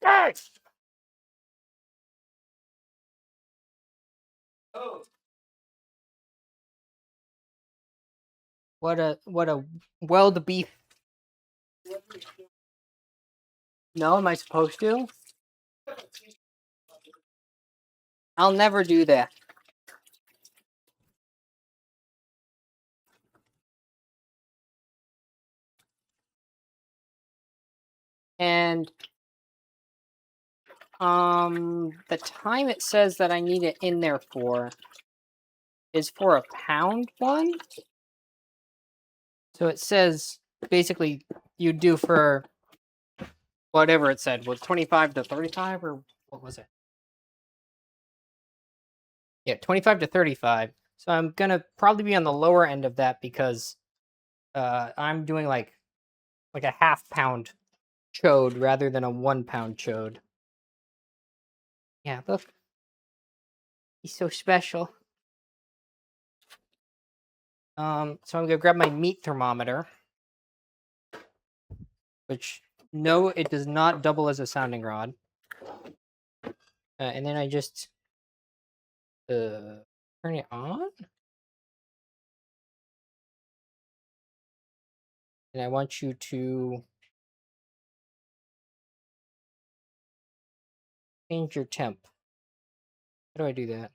Yes! Oh. What a welled beef. No, am I supposed to? I'll never do that. And the time it says that I need it in there for is for a pound one. So it says basically you do for whatever it said, was 25 to 35 or what was it? Yeah, 25 to 35. So I'm gonna probably be on the lower end of that because I'm doing like a half pound chode rather than a 1 pound chode. Yeah, look. He's so special. So I'm gonna grab my meat thermometer. Which, no, it does not double as a sounding rod. And then I just turn it on. And I want you to change your temp. How do I do that?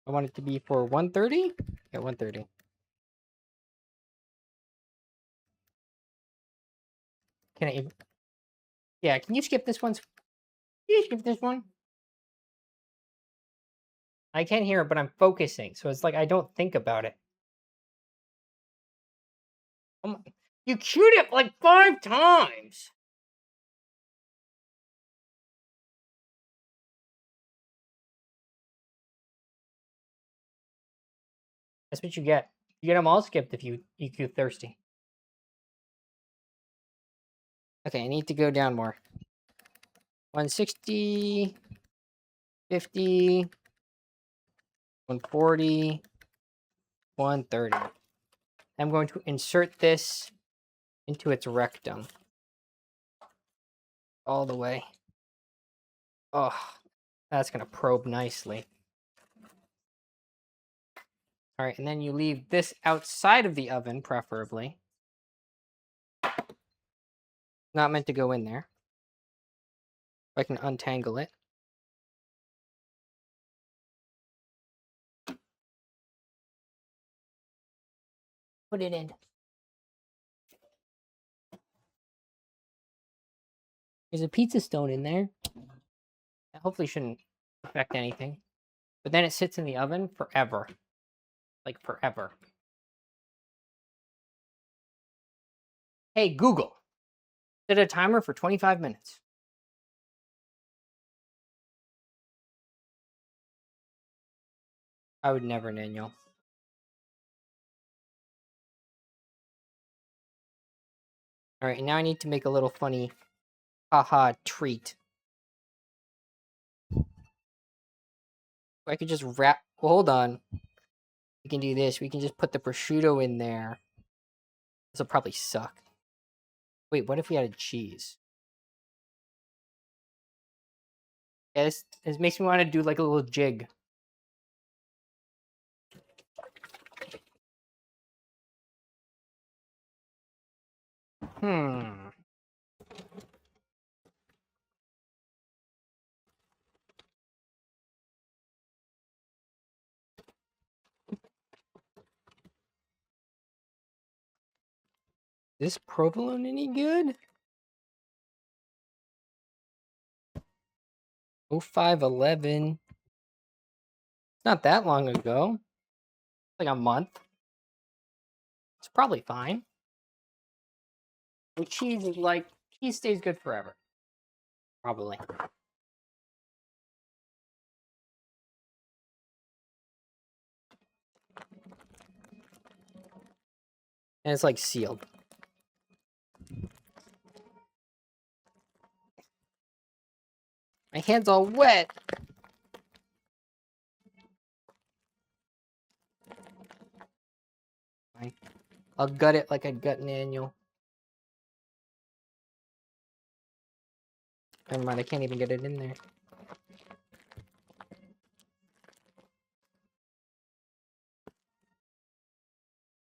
I want it to be for 130? Yeah, 130. Can I even... Yeah, can you skip this one? Can you skip this one? I can't hear it, but I'm focusing, so it's like I don't think about it. You chewed it like 5 times! That's what you get. You get them all skipped if you EQ thirsty. Okay, I need to go down more. 160, 50, 140, 130. I'm going to insert this into its rectum. All the way. Oh, that's going to probe nicely. All right, and then you leave this outside of the oven, preferably. Not meant to go in there. If I can untangle it. Put it in. There's a pizza stone in there. That hopefully shouldn't affect anything. But then it sits in the oven forever. Like forever. Hey, Google. Set a timer for 25 minutes. I would never, Daniel. Alright, now I need to make a little funny haha treat. I could just wrap... Well, hold on. We can do this. We can just put the prosciutto in there. This will probably suck. Wait, what if we added cheese? Yeah, this makes me want to do like a little jig. Hmm. Is this provolone any good? 0511. It's not that long ago. Like a month. It's probably fine. And cheese is like, cheese stays good forever. Probably. And it's like sealed. My hand's all wet. Fine. I'll gut it like I'd gut an annual. Never mind, I can't even get it in there.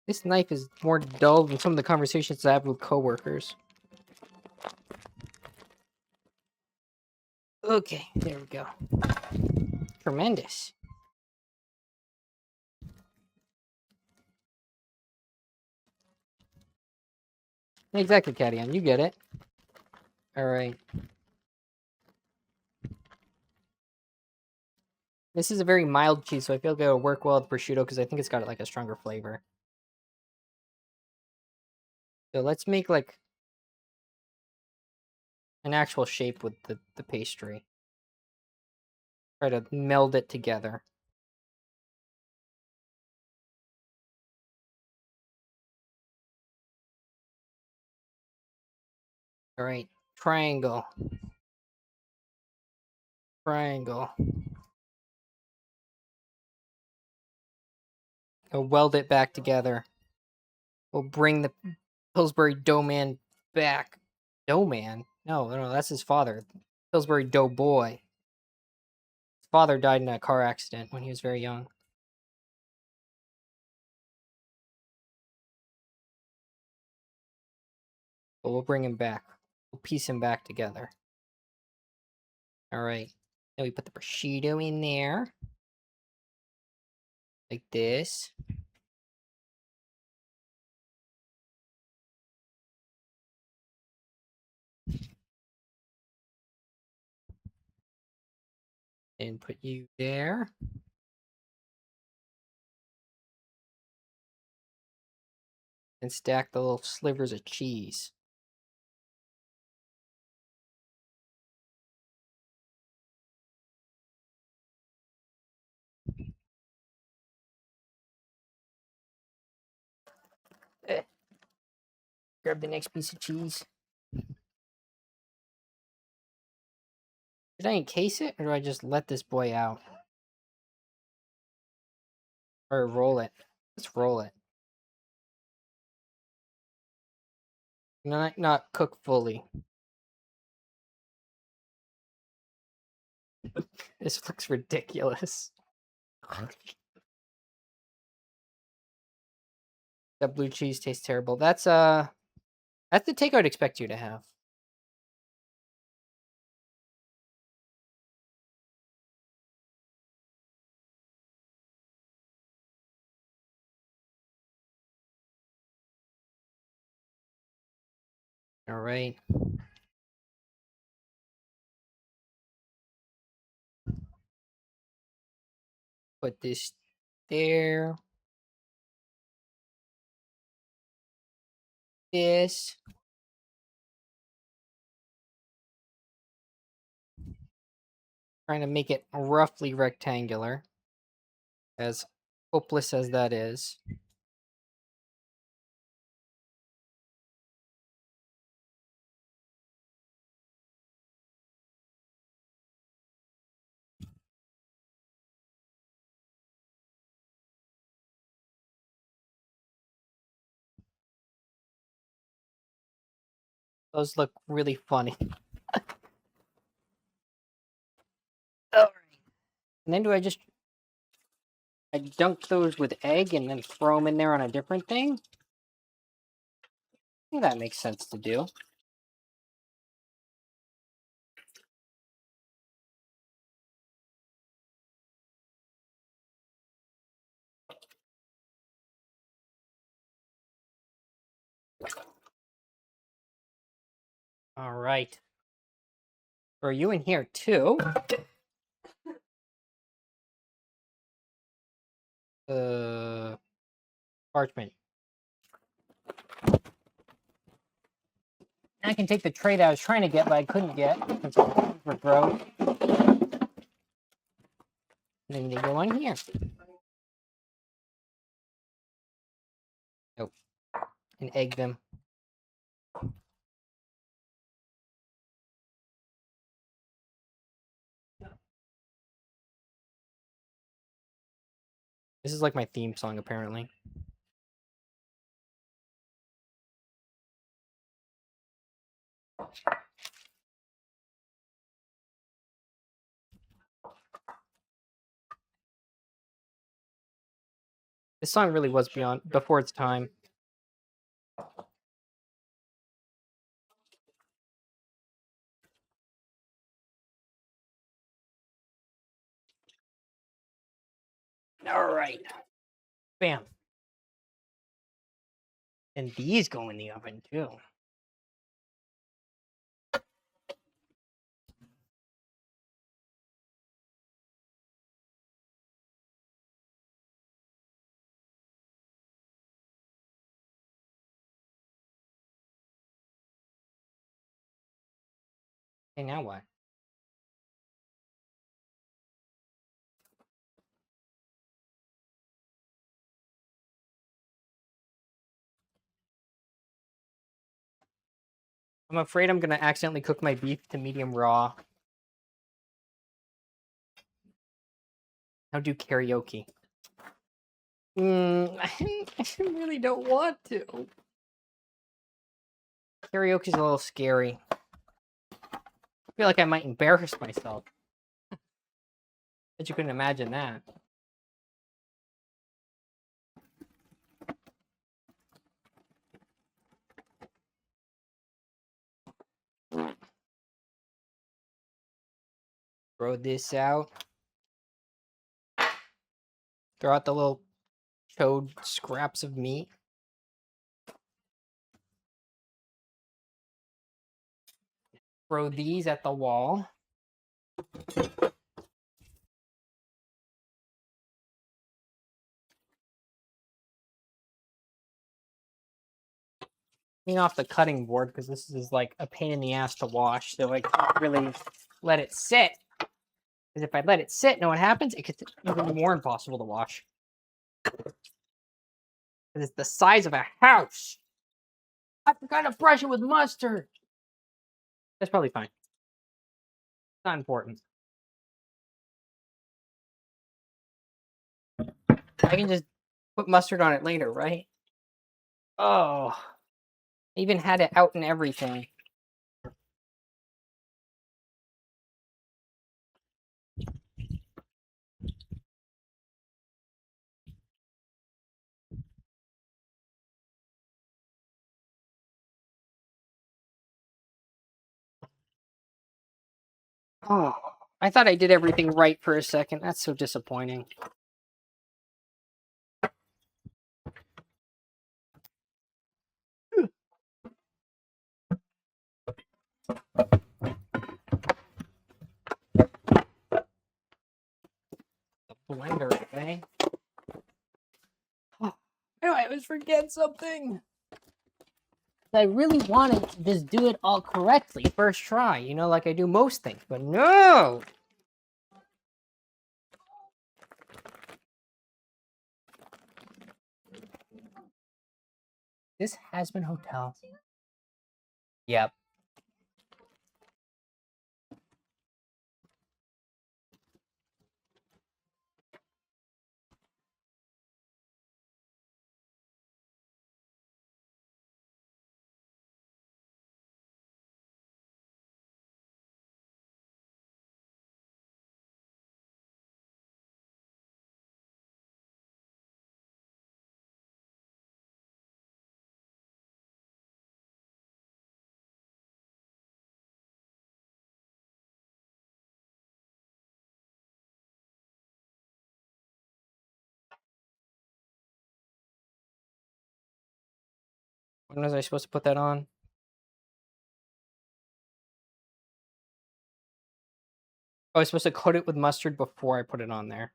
This knife is more dull than some of the conversations I have with coworkers. Okay, there we go. Tremendous. Exactly, Cadian. You get it. Alright. This is a very mild cheese, so I feel like it'll work well with prosciutto because I think it's got like a stronger flavor. So let's make like an actual shape with the pastry. Try to meld it together. Alright, triangle. Triangle. We'll weld it back together. We'll bring the Pillsbury Doughman back. Doughman? No, that's his father. Pillsbury Doughboy. His father died in a car accident when he was very young. But we'll bring him back. We'll piece him back together. Alright. Now we put the prosciutto in there. Like this. And put you there. And stack the little slivers of cheese. Grab the next piece of cheese. Did I encase it, or do I just let this boy out? Or roll it? Let's roll it. Not cook fully. This looks ridiculous. That blue cheese tastes terrible. That's the take I'd expect you to have. All right. Put this there. This. Trying to make it roughly rectangular. As Hopeless as that is. Those look really funny. Alright. And then I dunk those with egg and then throw them in there on a different thing? I think that makes sense to do. Alright. Throw you in here too. Parchment. I can take the tray that I was trying to get, but I couldn't get. For throw. Then they go on here. Nope. And egg them. This is like my theme song, apparently. This song really was before its time. All right. Bam. And these go in the oven too. Okay, now what? I'm afraid I'm gonna accidentally cook my beef to medium raw. Now do karaoke. I really don't want to. Karaoke's a little scary. I feel like I might embarrass myself. Bet you couldn't imagine that. Throw this out. Throw out the little chode scraps of meat. Throw these at the wall. Clean off the cutting board because this is like a pain in the ass to wash, so I can't really let it sit. Because if I let it sit, know what happens? It gets even more impossible to wash. Because it's the size of a house. I forgot to brush it with mustard. That's probably fine. It's not important. I can just put mustard on it later, right? Oh, I even had it out and everything. Oh, I thought I did everything right for a second. That's so disappointing. The blender, okay? Oh, I always forget something. I really wanted to just do it all correctly first try, you know, like I do most things, but no! This has been hotel. Yep. When was I supposed to put that on? Oh, I was supposed to coat it with mustard before I put it on there.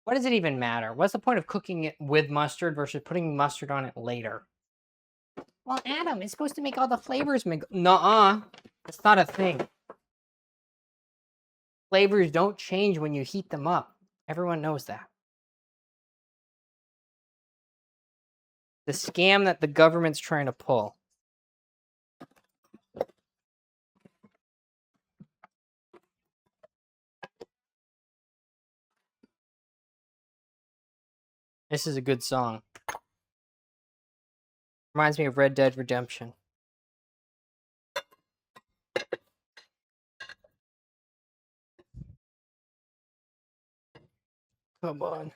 What does it even matter? What's the point of cooking it with mustard versus putting mustard on it later? Well, Adam, it's supposed to make all the flavors mingle. Nuh-uh. That's not a thing. Flavors don't change when you heat them up. Everyone knows that. The scam that the government's trying to pull. This is a good song. Reminds me of Red Dead Redemption. Come on.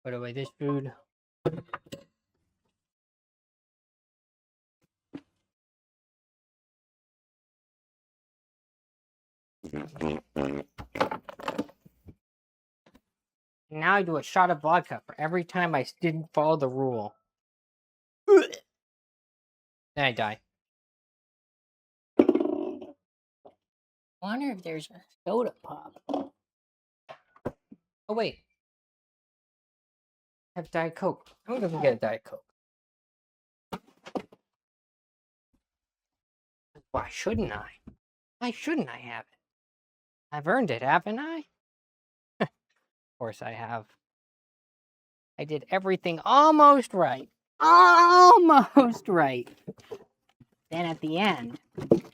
Put away this food. Now I do a shot of vodka for every time I didn't follow the rule. Then I die. Wonder if there's a soda pop. Oh wait. I have Diet Coke. I'm gonna go get a Diet Coke. Why shouldn't I? Why shouldn't I have it? I've earned it, haven't I? Of course I have. I did everything almost right. Almost right. Then at the end,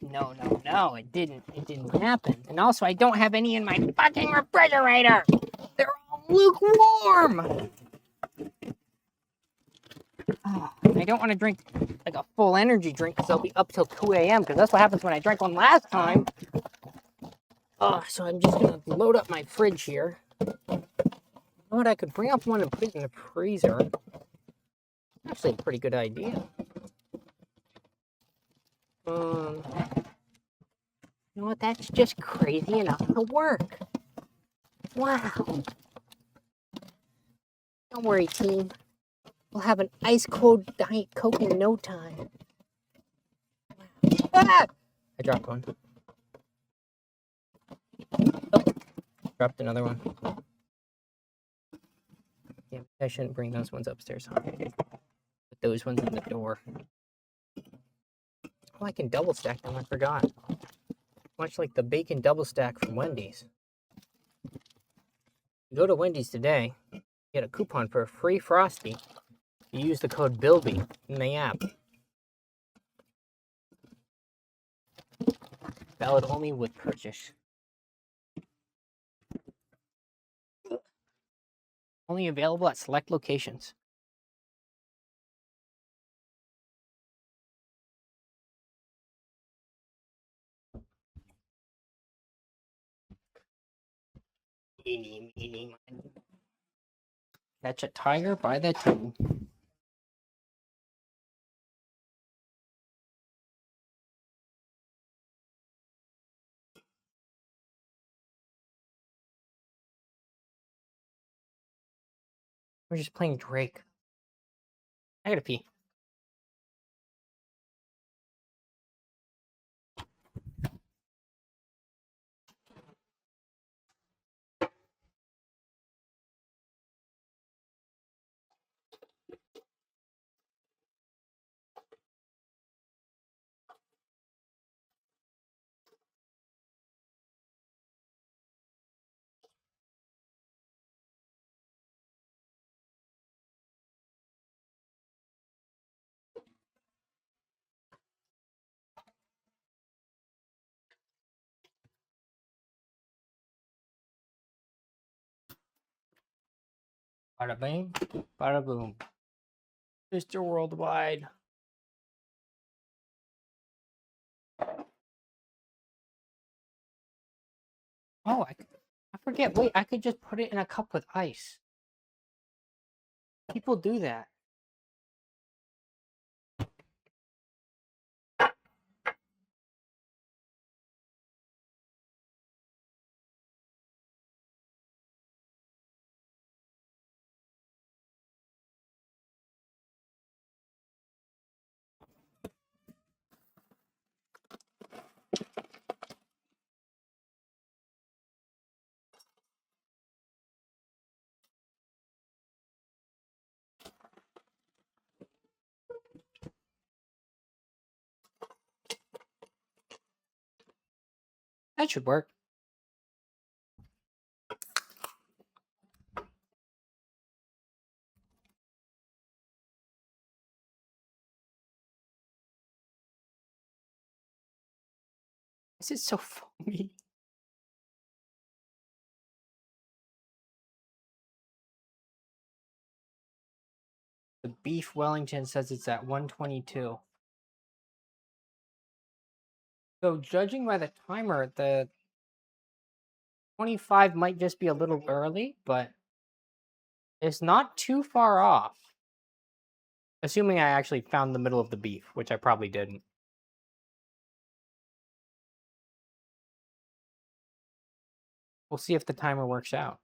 no, it didn't happen. And also, I don't have any in my fucking refrigerator. They're all lukewarm. I don't want to drink like a full energy drink because I'll be up till 2 a.m. because that's what happens when I drank one last time. So I'm just gonna load up my fridge here. You know what? I could bring up one and put it in the freezer. Actually, a pretty good idea. You know what? That's just crazy enough to work. Wow. Don't worry, team. We'll have an ice cold Diet Coke in no time. Ah! I dropped one. Oh, dropped another one. Yeah, I shouldn't bring those ones upstairs. Huh? Put those ones in the door. Oh, I can double stack them. I forgot. Much like the bacon double stack from Wendy's. You go to Wendy's today, get a coupon for a free Frosty. You use the code Billbee in the app. Valid only with purchase. Only available at select locations. Eeny, meeny, miny. Catch a tiger by the toe. We're just playing Drake. I gotta pee. Bada bing, bada boom. Mr. Worldwide. Oh, I forget. Wait, I could just put it in a cup with ice. People do that. That should work. This is so foamy. The beef Wellington says it's at 122. So judging by the timer, the 25 might just be a little early, but it's not too far off. Assuming I actually found the middle of the beef, which I probably didn't. We'll see if the timer works out.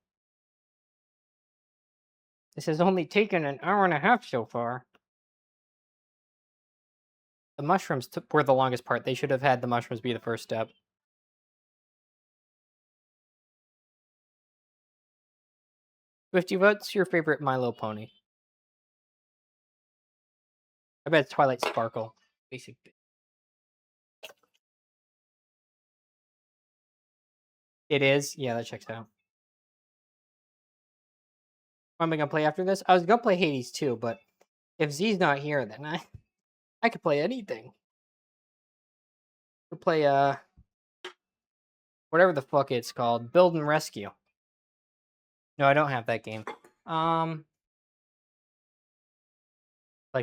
This has only taken an hour and a half so far. The mushrooms were the longest part. They should have had the mushrooms be the first step. Swifty, what's your favorite Milo pony? I bet it's Twilight Sparkle. Basic. It is? Yeah, that checks out. What am I gonna play after this? I was gonna play Hades too, but if Z's not here, then I could play anything. Could play whatever the fuck it's called. Build and Rescue. No, I don't have that game. Like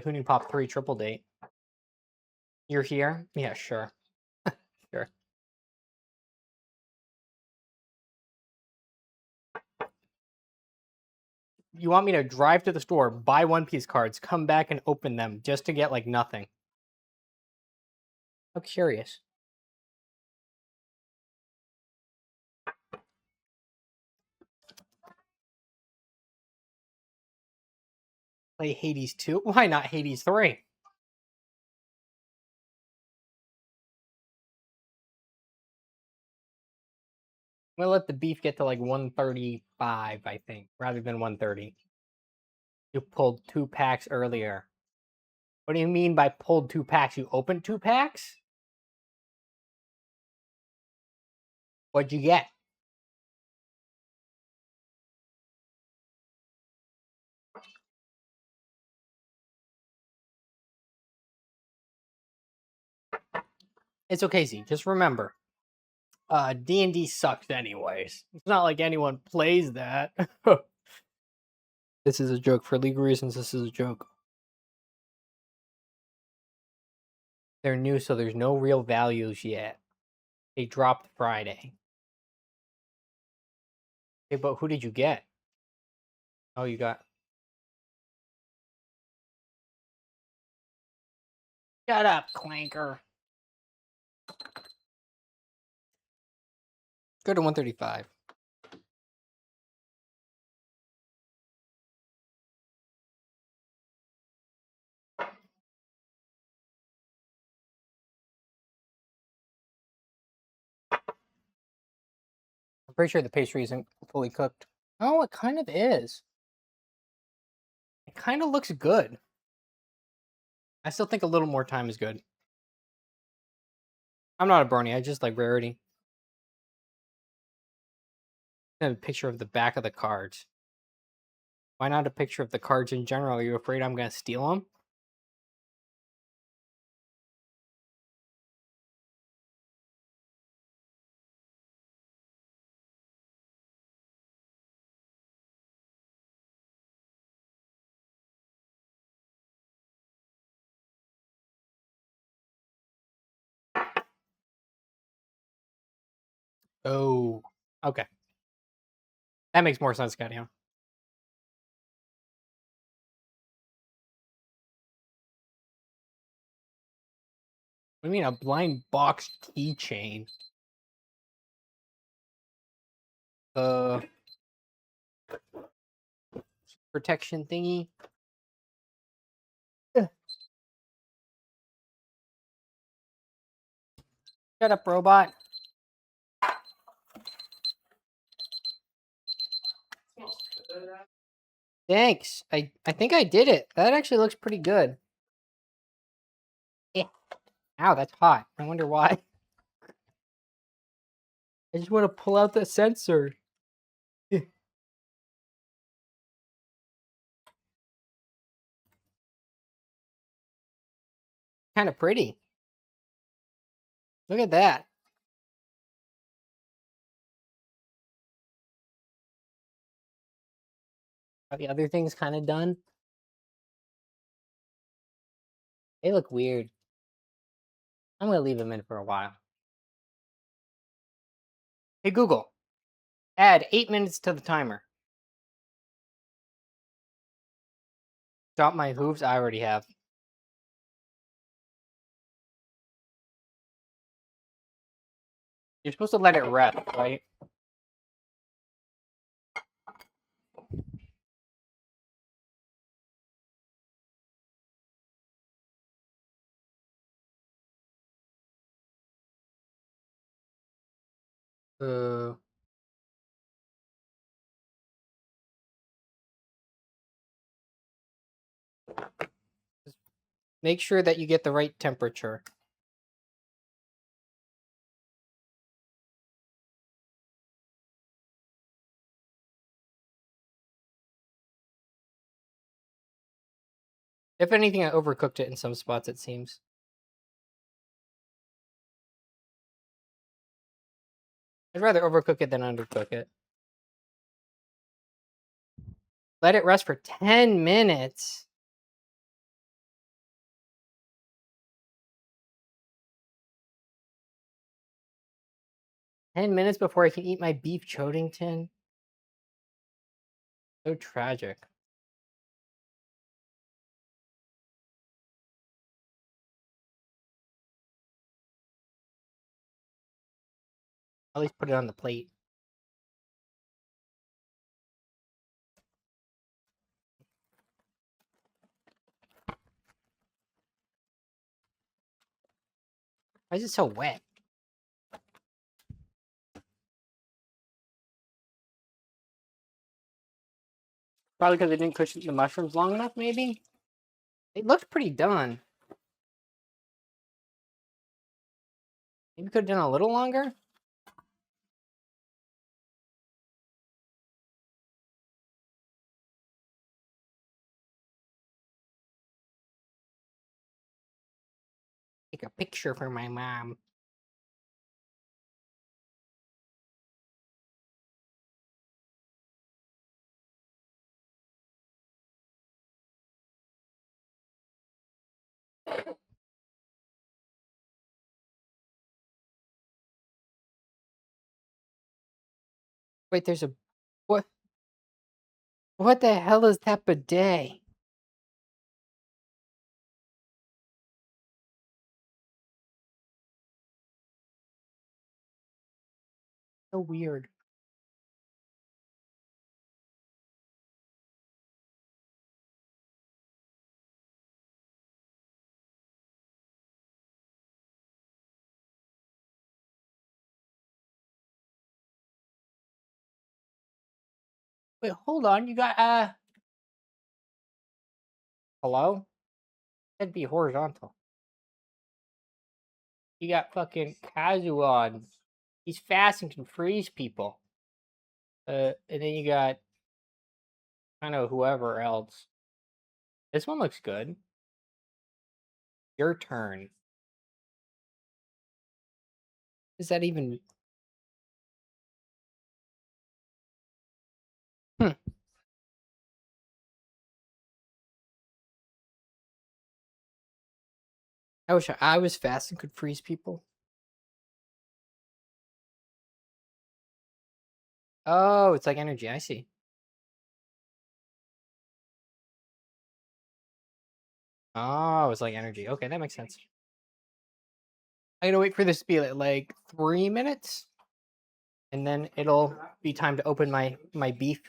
Hoonie Pop 3 Triple Date. You're here? Yeah, sure. Sure. You want me to drive to the store, buy One Piece cards, come back and open them just to get like nothing? I'm curious. Play Hades 2? Why not Hades 3? I'm gonna let the beef get to like 135, I think, rather than 130. You pulled 2 packs earlier. What do you mean by pulled 2 packs? You opened 2 packs? What'd you get? It's okay, Z. Just remember, D&D sucks anyways. It's not like anyone plays that. This is a joke. For legal reasons, this is a joke. They're new, so there's no real values yet. They dropped Friday. Okay, but who did you get? Oh, you got... Shut up, Clanker. Go to 135. I'm pretty sure the pastry isn't fully cooked. Oh, it kind of is. It kind of looks good. I still think a little more time is good. I'm not a brony, I just like rarity. I have a picture of the back of the cards. Why not a picture of the cards in general? Are you afraid I'm going to steal them? Oh, okay. That makes more sense, goddamn. What do you mean a blind box keychain? Protection thingy. Ugh. Shut up, robot. Thanks. I think I did it. That actually looks pretty good. Eh. Ow, that's hot. I wonder why. I just want to pull out the sensor. Kind of pretty. Look at that. Are the other things kind of done? They look weird. I'm going to leave them in for a while. Hey, Google. Add 8 minutes to the timer. Stop my hooves? I already have. You're supposed to let it rest, right? Uh, just make sure that you get the right temperature. If anything, I overcooked it in some spots, it seems. I'd rather overcook it than undercook it. Let it rest for 10 minutes. Ten minutes before I can eat my beef Chodington? So tragic. At least put it on the plate. Why is it so wet? Probably because I didn't cook the mushrooms long enough, maybe? It looked pretty done. Maybe could have done a little longer? Take a picture for my mom. Wait, there's a... What? What the hell is that bidet? So weird. Wait, hold on. You got, hello? That'd be horizontal. You got fucking Kazuon. He's fast and can freeze people. And then you got, I don't know, whoever else. This one looks good. Your turn. Is that even... Hmm. I wish I was fast and could freeze people. Oh, it's like energy. I see. Oh, it's like energy. Okay, that makes sense. I'm gonna wait for this to be at like 3 minutes, and then it'll be time to open my beef.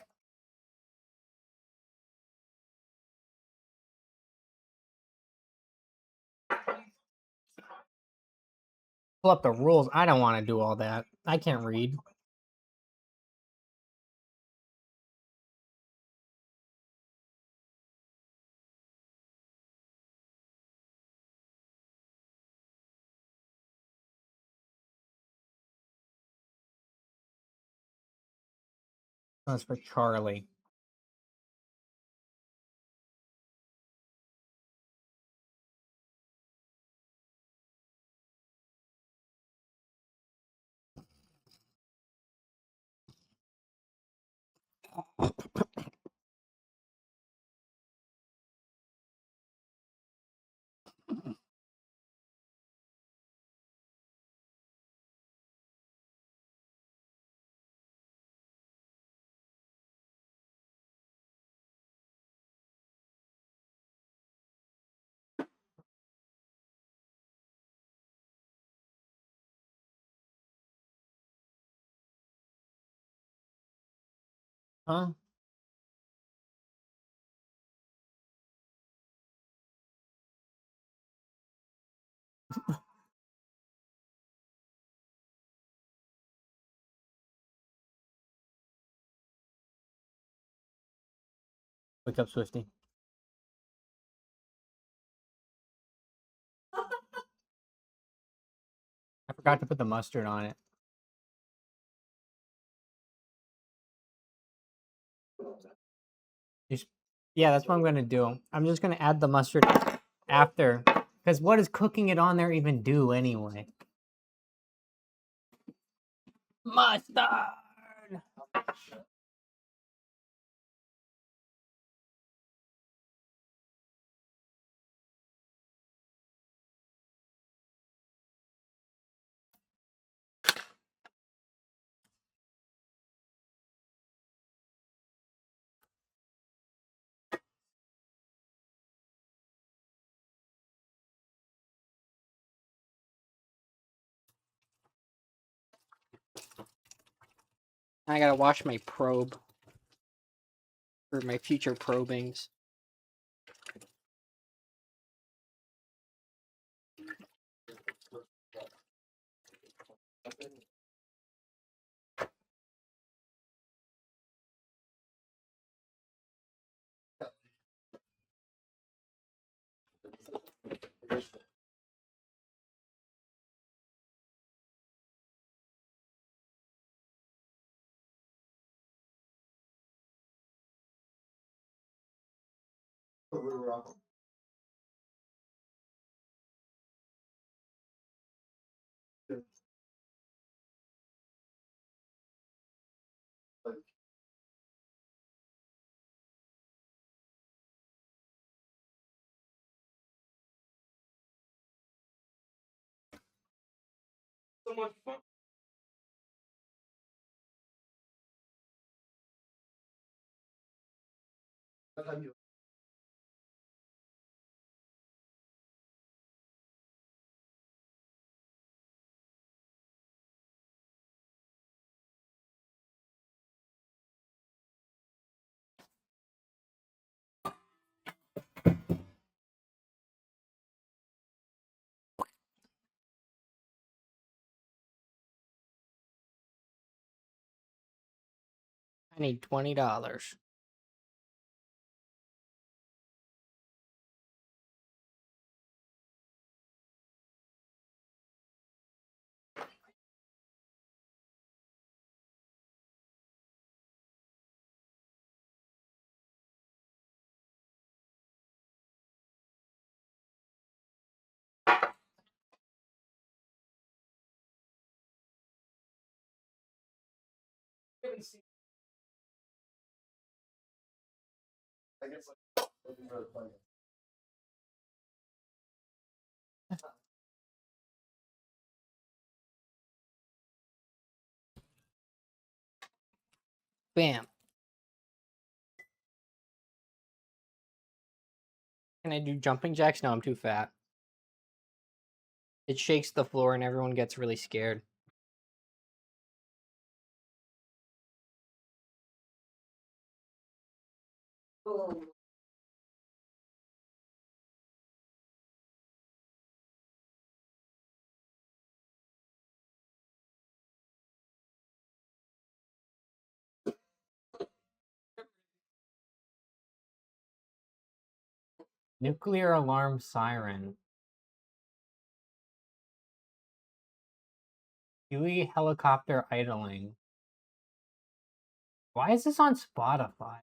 Pull up the rules. I don't want to do all that. I can't read. That's for Charlie. Huh? Wake up, Swifty. I forgot to put the mustard on it. Yeah, that's what I'm gonna do. I'm just gonna add the mustard after, because what does cooking it on there even do anyway? Mustard. I gotta wash my probe for my future probings. So much fun. I need $20. I guess like Bam. Can I do jumping jacks? No, I'm too fat. It shakes the floor and everyone gets really scared. Nuclear alarm siren. Huey helicopter idling. Why is this on Spotify?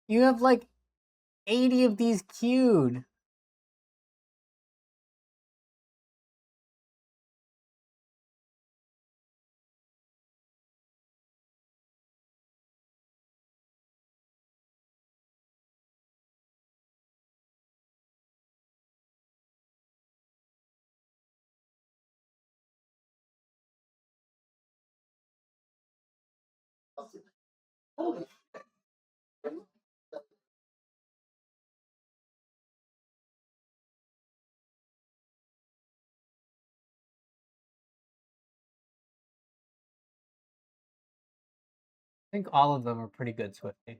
You have like 80 of these queued. I think all of them are pretty good, Swifty.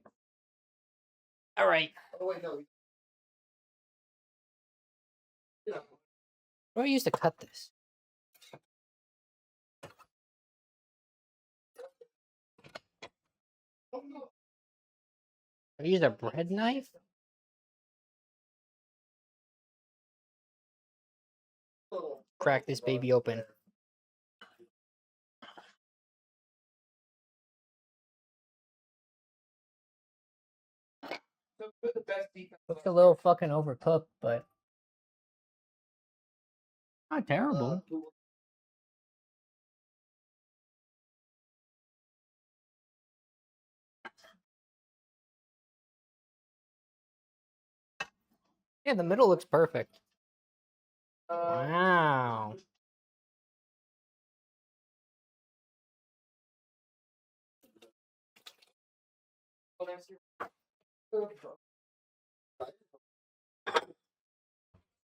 All right. Oh wait, no. What do I use to cut this? I use a bread knife? Crack this baby open. Looks a little fucking overcooked, but not terrible. Yeah, the middle looks perfect. Wow.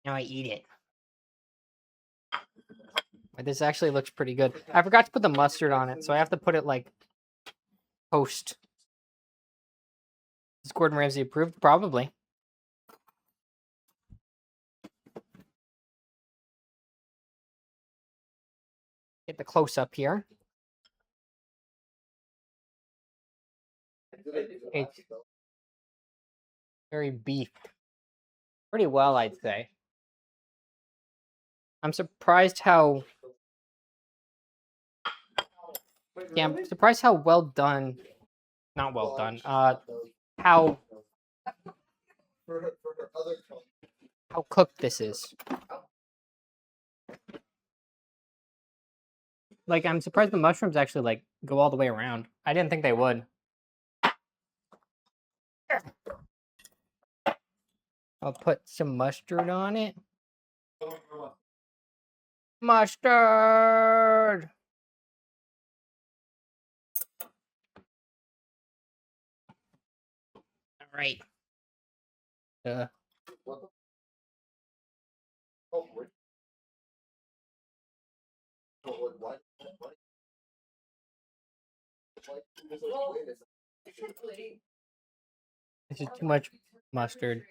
Now I eat it. This actually looks pretty good. I forgot to put the mustard on it, so I have to put it like post. Is Gordon Ramsay approved? Probably. Get the close up here. It's very beef. Pretty well, I'd say. I'm surprised how. Yeah, I'm surprised how well done. Not well done. How For her other company. how cooked this is. Like, I'm surprised the mushrooms actually like go all the way around. I didn't think they would. I'll put some mustard on it. Mustard. All right. This is too much mustard.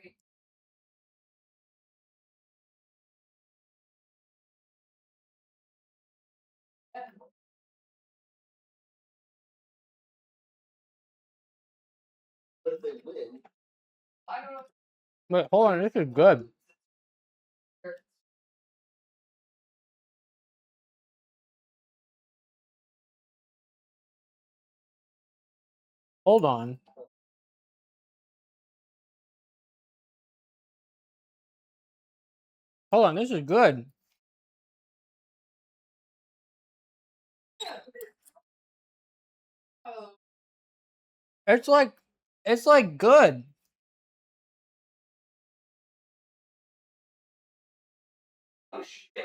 But if they win, Wait, hold on. This is good. Hold on. Hold on. This is good. It's like good. Oh shit.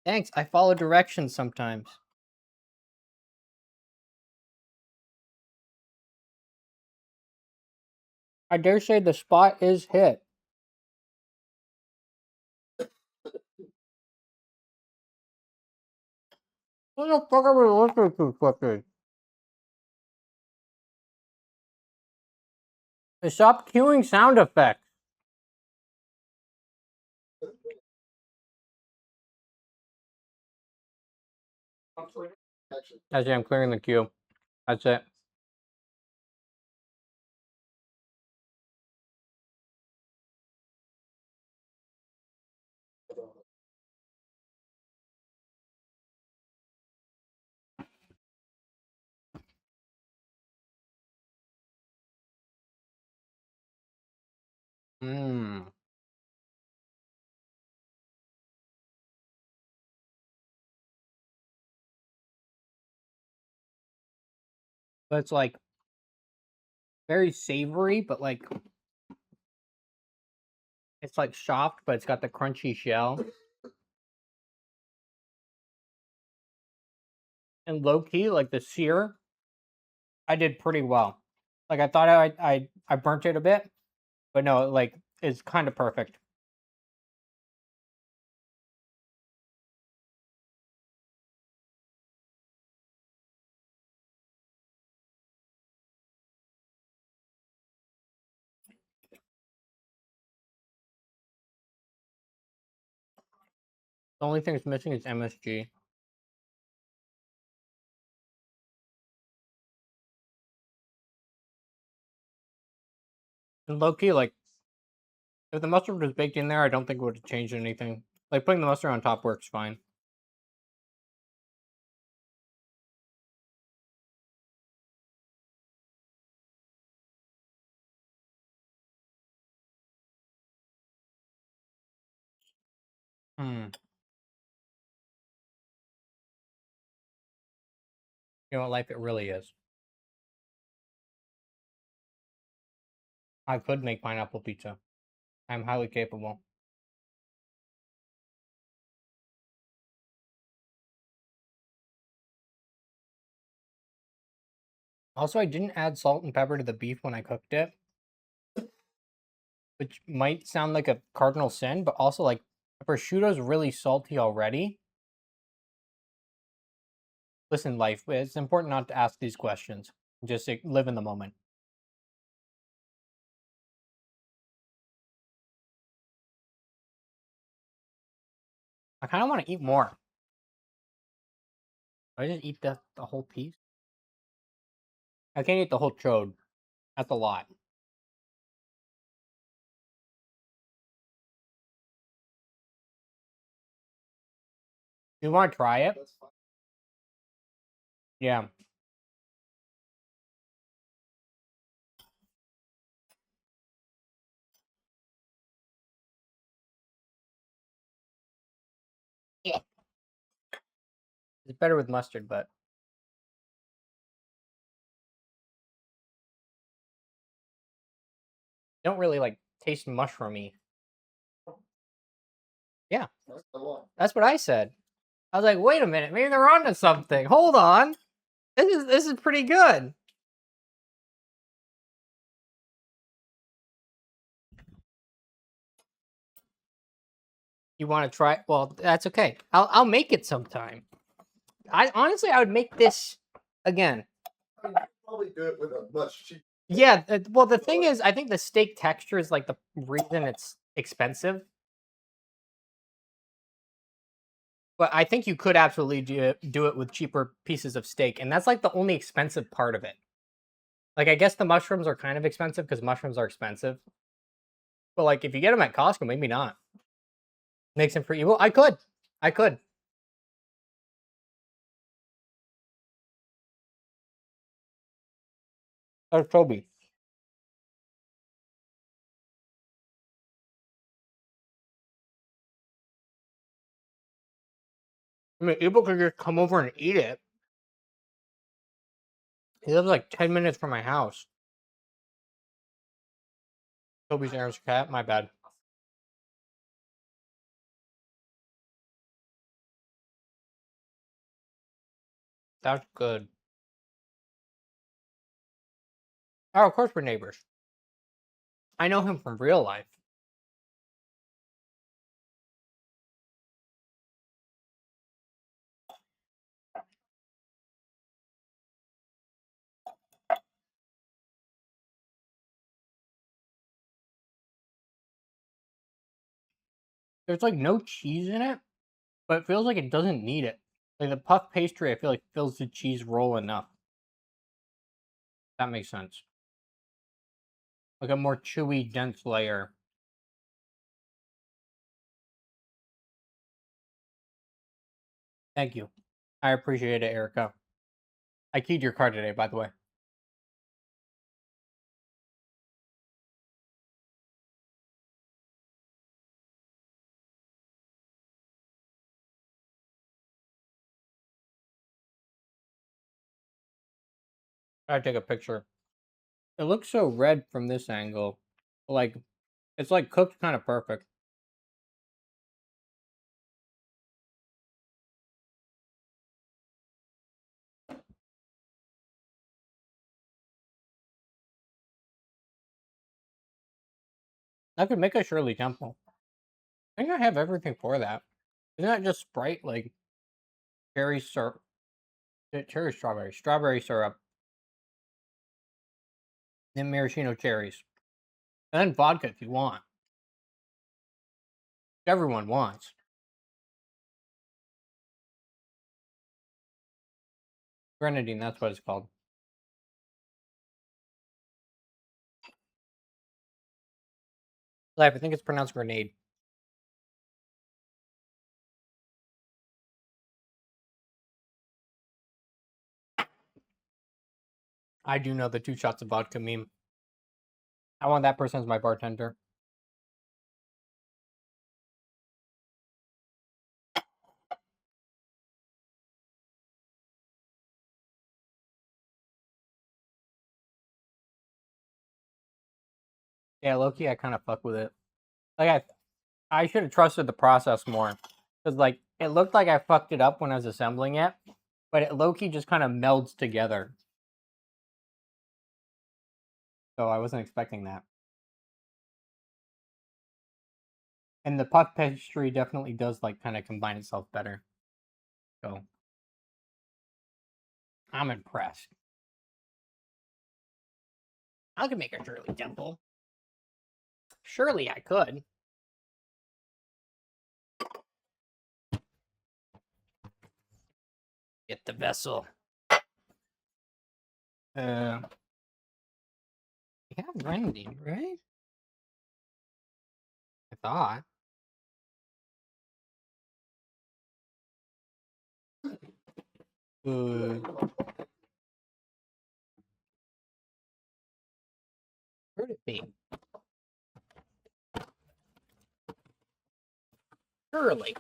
Thanks. I follow directions sometimes. I dare say the spot is hit. What the fuck are we listening to, Flippy? They stopped cueing sound effects. That's it, I'm clearing the queue. That's it. Mmm. But it's like very savory, but like it's like soft, but it's got the crunchy shell. And low key, like the sear, I did pretty well. Like I thought I burnt it a bit, but no, like it's kind of perfect. The only thing that's missing is MSG. And low key, like if the mustard was baked in there, I don't think it would have changed anything. Like putting the mustard on top works fine. Hmm. You know what life it really is. I could make pineapple pizza. I'm highly capable. Also, I didn't add salt and pepper to the beef when I cooked it, which might sound like a cardinal sin, but also like the prosciutto's really salty already. Listen, life, it's important not to ask these questions. Just like, live in the moment. I kind of want to eat more. I just eat the whole piece. I can't eat the whole chode. That's a lot. You want to try it? That's fine. Yeah. Yeah. It's better with mustard, but don't really like taste mushroomy. Yeah, That's the one. that's what I said. I was like, wait a minute, maybe they're onto something. Hold on. This is pretty good. You want to try? Well, that's okay. I'll make it sometime. I honestly I would make this again. I mean, probably do it with a much cheaper. Yeah, well the thing is I think the steak texture is like the reason it's expensive. But I think you could absolutely do it with cheaper pieces of steak, and that's like the only expensive part of it. Like I guess the mushrooms are kind of expensive because mushrooms are expensive. But like if you get them at Costco, maybe not. Makes them for evil. I could. I could. Or Toby. I mean, people could just come over and eat it. He lives like 10 minutes from my house. Toby's Aaron's cat. My bad. That's good. Oh, of course we're neighbors. I know him from real life. There's like no cheese in it, but it feels like it doesn't need it. Like the puff pastry, I feel like fills the cheese roll enough. That makes sense. Like a more chewy, dense layer. Thank you. I appreciate it, Erica. I keyed your card today, by the way. I take a picture. It looks so red from this angle. Like, it's like cooked kind of perfect. I could make a Shirley Temple. I think I have everything for that. Isn't that just Sprite, like cherry syrup? Cherry strawberry syrup, then maraschino cherries, and then vodka if you want. Everyone wants. Grenadine, that's what it's called. Life, I think it's pronounced grenade. I do know the 2 shots of vodka meme. I want that person as my bartender. Yeah, Loki, I kind of fuck with it. Like I should have trusted the process more, because like it looked like I fucked it up when I was assembling it, but it low-key just kind of melds together. So I wasn't expecting that. And the puff pastry definitely does like kind of combine itself better. So I'm impressed. I could make a Shirley Temple. Surely I could. Get the vessel. We have grenadine, right? I thought. Where'd it be? Surely.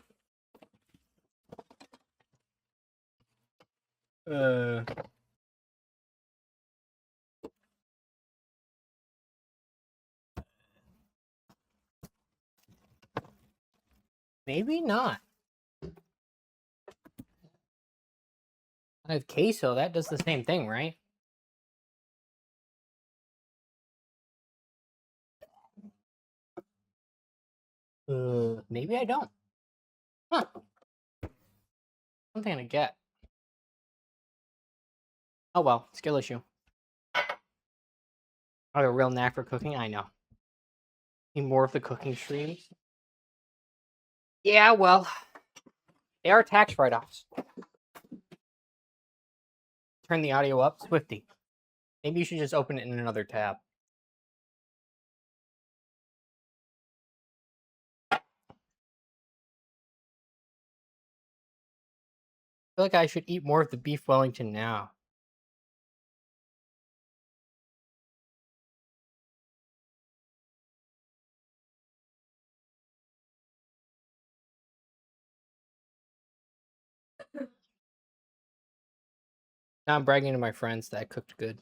Maybe not. I have queso. That does the same thing, right? Maybe I don't. Huh. Something to get. Oh well, skill issue. I have a real knack for cooking. I know. Need more of the cooking streams. Yeah, well, they are tax write-offs. Turn the audio up, Swifty. Maybe you should just open it in another tab. I feel like I should eat more of the beef Wellington now. Now I'm bragging to my friends that I cooked good.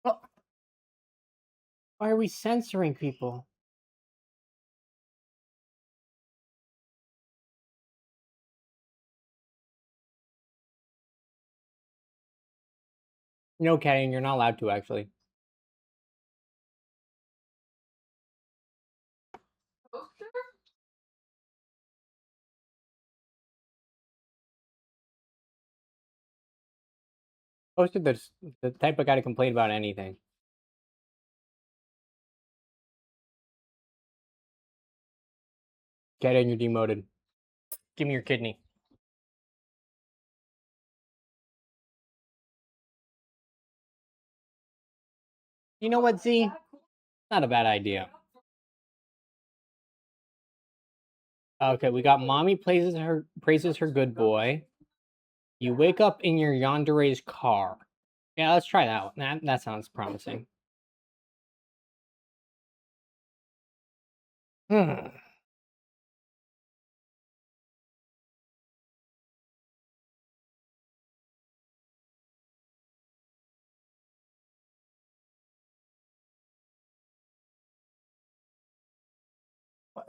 Oh, why are we censoring people? No, Kenny, you're not allowed to actually. Posted the type of guy to complain about anything. Get in, you're demoted. Give me your kidney. You know what, Z? Not a bad idea. Okay, we got mommy praises her good boy. You wake up in your yandere's car. Yeah, let's try that one. That sounds promising. Hmm.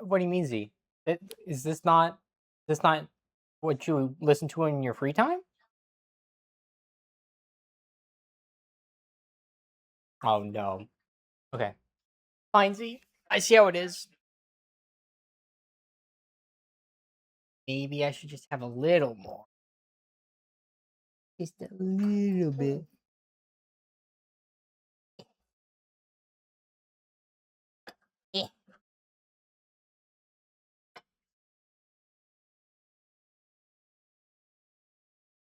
What do you mean, Z? Is this not what you listen to in your free time? Oh no. Okay. Fine, Z. I see how it is. Maybe I should just have a little more. Just a little bit. Eh.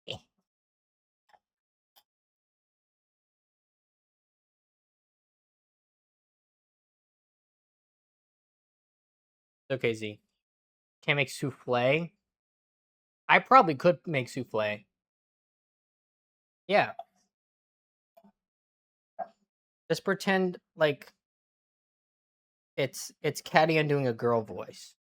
Eh. Okay, Z. Can't make souffle. I probably could make souffle. Yeah. Just pretend like it's Caddy and doing a girl voice.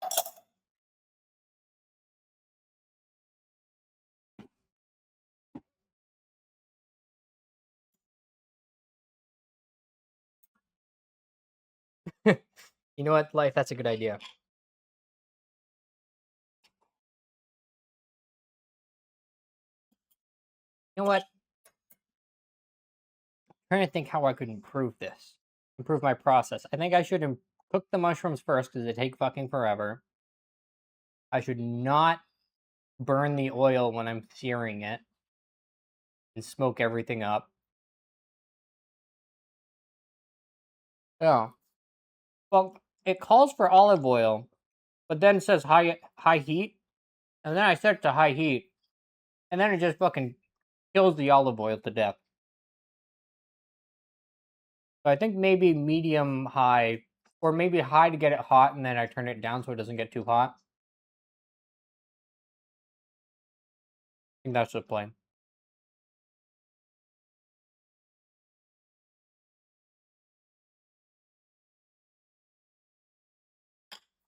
You know what, Life? That's a good idea. You know what? I'm trying to think how I could improve this. Improve my process. I think I should cook the mushrooms first because they take fucking forever. I should not burn the oil when I'm searing it and smoke everything up. Oh. Well, it calls for olive oil, but then says high heat, and then I set it to high heat, and then it just fucking kills the olive oil to death. So I think maybe medium high, or maybe high to get it hot, and then I turn it down so it doesn't get too hot. I think that's the plan.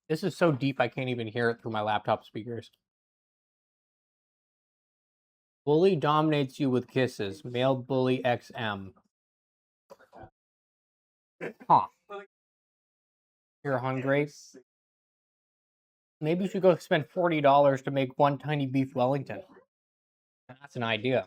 This is so deep I can't even hear it through my laptop speakers. Bully dominates you with kisses. Male bully XM. Huh. You're hungry? Maybe you should go spend $40 to make one tiny beef Wellington. That's an idea.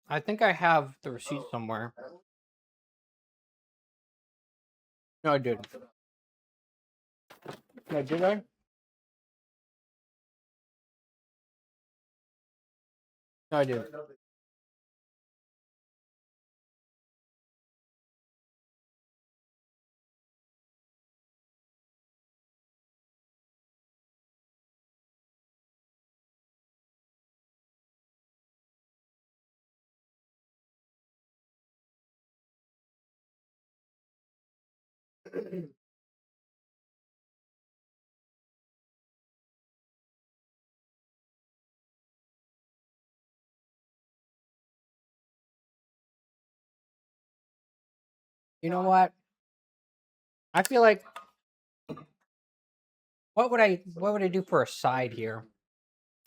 I think I have the receipt somewhere. No, I didn't. No, did I? I do. You know what? I feel like what would I do for a side here?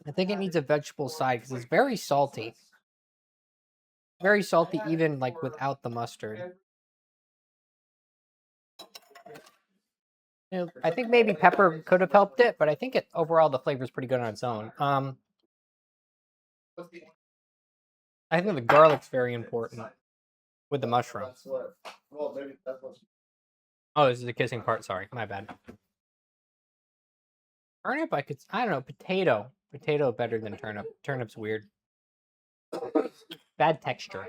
I think it needs a vegetable side because it's very salty. Very salty even like without the mustard. You know, I think maybe pepper could have helped it, but I think overall the flavor is pretty good on its own. I think the garlic's very important with the mushroom. Oh, this is the kissing part. Sorry, my bad. Turnip, I don't know. Potato. Potato better than turnip. Turnip's weird. Bad texture.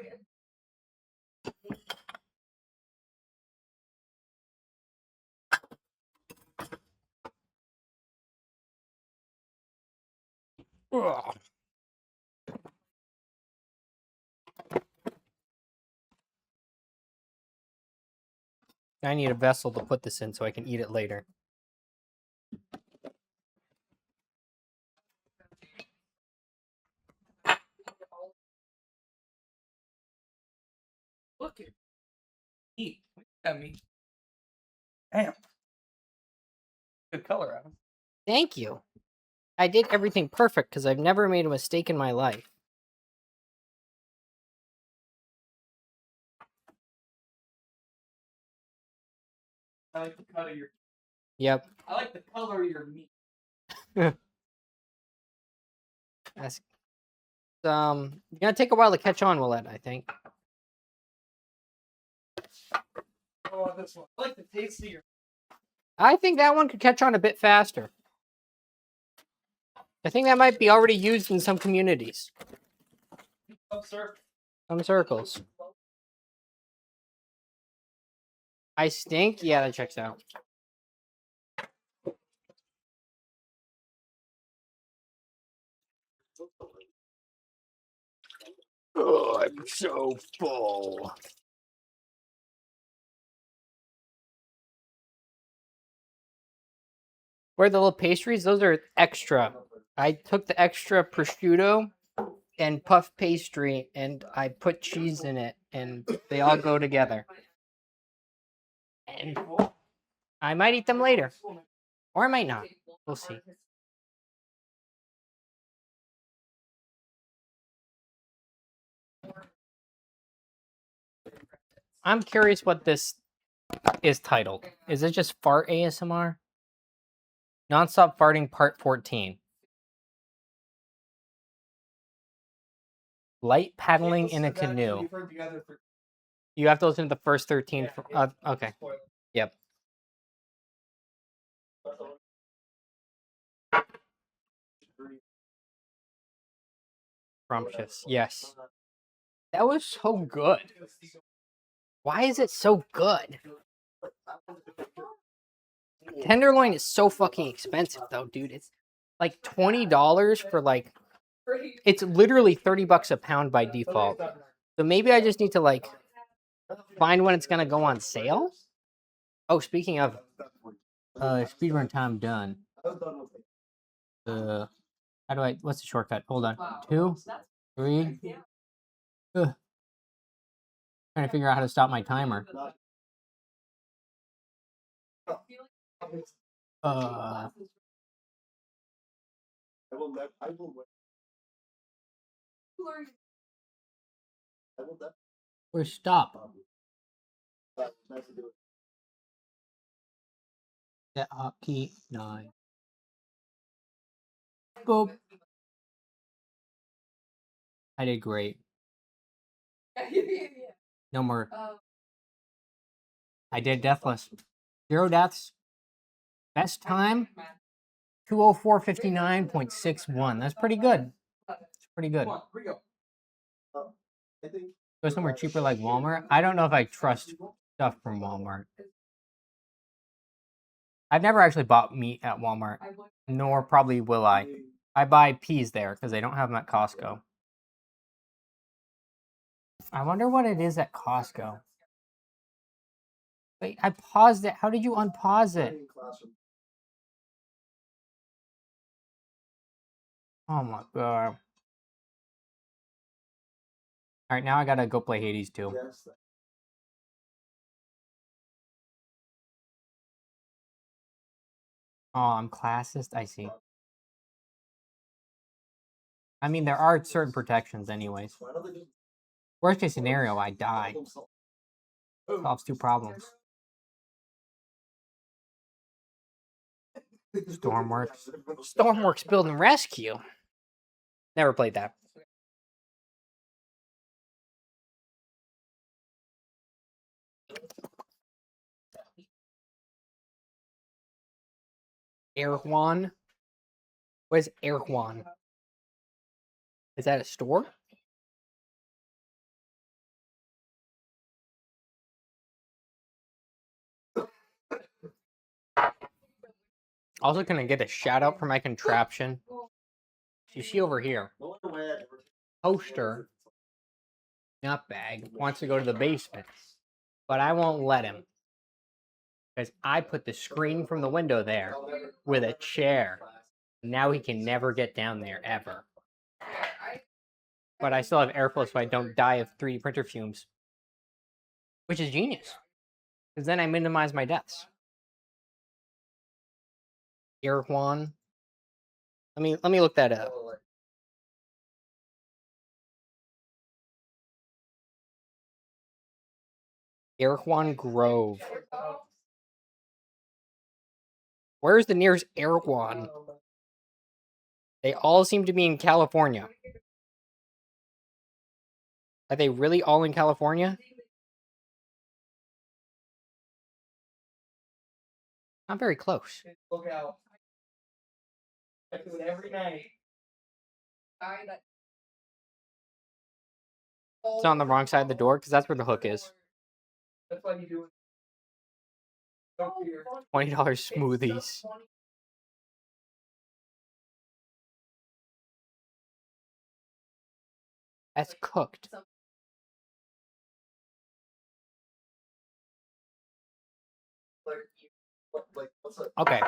Ugh. I need a vessel to put this in so I can eat it later. Look at eat. I mean, damn. Good color, Adam. Thank you. I did everything perfect because I've never made a mistake in my life. I like the cut of your. Yep. I like the color of your meat. That's gonna take a while to catch on, Willette, I think. Oh, this one. I like the taste of your. I think that one could catch on a bit faster. I think that might be already used in some communities. Some circles. I stink? Yeah, that checks out. Oh, I'm so full. Where are the little pastries? Those are extra. I took the extra prosciutto and puff pastry and I put cheese in it and they all go together. And I might eat them later. Or I might not. We'll see. I'm curious what this is titled. Is it just fart ASMR? Nonstop farting part 14. Light paddling in a canoe. You have to listen to the first 13. Okay. Yep. Scrumptious. Yes. That was so good. Why is it so good? Tenderloin is so fucking expensive though, dude. It's like $20 for like it's literally $30 a pound by default. So maybe I just need to like find when it's gonna go on sale. Oh, speaking of speedrun time done. How do I what's the shortcut? Hold on. 2, 3. Ugh. Trying to figure out how to stop my timer. Where's stop? Set hotkey 9. Boop. I did great. No more. I did deathless. 0 deaths. Best time 204.59.61. That's pretty good. It's pretty good. Go somewhere cheaper like Walmart. I don't know if I trust stuff from Walmart. I've never actually bought meat at Walmart, nor probably will I. I buy peas there because they don't have them at Costco. I wonder what it is at Costco. Wait, I paused it. How did you unpause it? Oh my god. Alright, now I gotta go play Hades 2. Oh, I'm classist? I see. I mean, there are certain protections anyways. Worst case scenario, I die. Solves two problems. Stormworks. Stormworks Build and Rescue. Never played that. Erewhon? What is Erewhon? Is that a store? Also, can I get a shout out for my contraption? You see over here, Poster, Nutbag, wants to go to the basement, but I won't let him. Because I put the screen from the window there with a chair. Now he can never get down there, ever. But I still have airflow so I don't die of 3D printer fumes. Which is genius. Because then I minimize my deaths. Erewhon. Let me look that up. Erewhon Grove. Where's the nearest Erewhon? They all seem to be in California. Are they really all in California? Not very close. Look out. I do it every night. It's on the wrong side of the door because that's where the hook is. That's why you do it. Don't fear. $20 smoothies. That's cooked. Okay.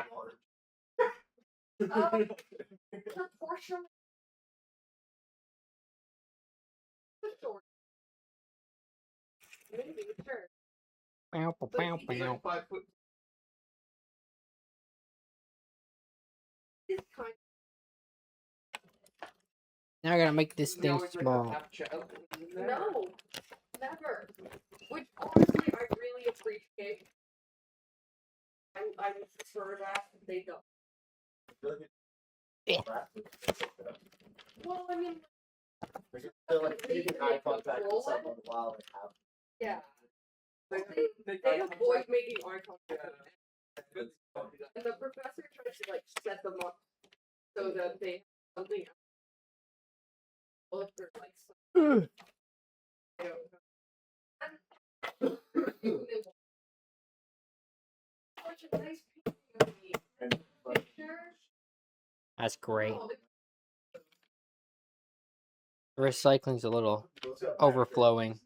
Bow, bow, bow, bow. Now I gotta make this thing small. No, never. Which honestly, I really appreciate. I prefer that they don't. Yeah. Well, I mean, yeah. They avoid making eye contact. And the professor tries to like set them up so that they have something else. Or like That's great. Recycling's a little overflowing.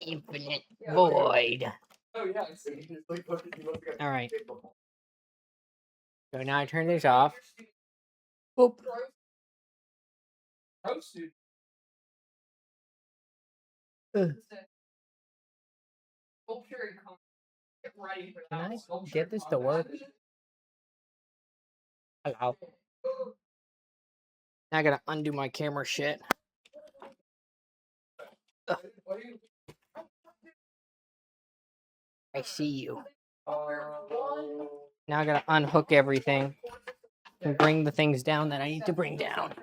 Infinite void. Alright. So now I turn this off. Boop. Can I get this to work? Hello. Now I gotta undo my camera shit. Ugh. I see you. Now I gotta unhook everything and bring the things down that I need to bring down.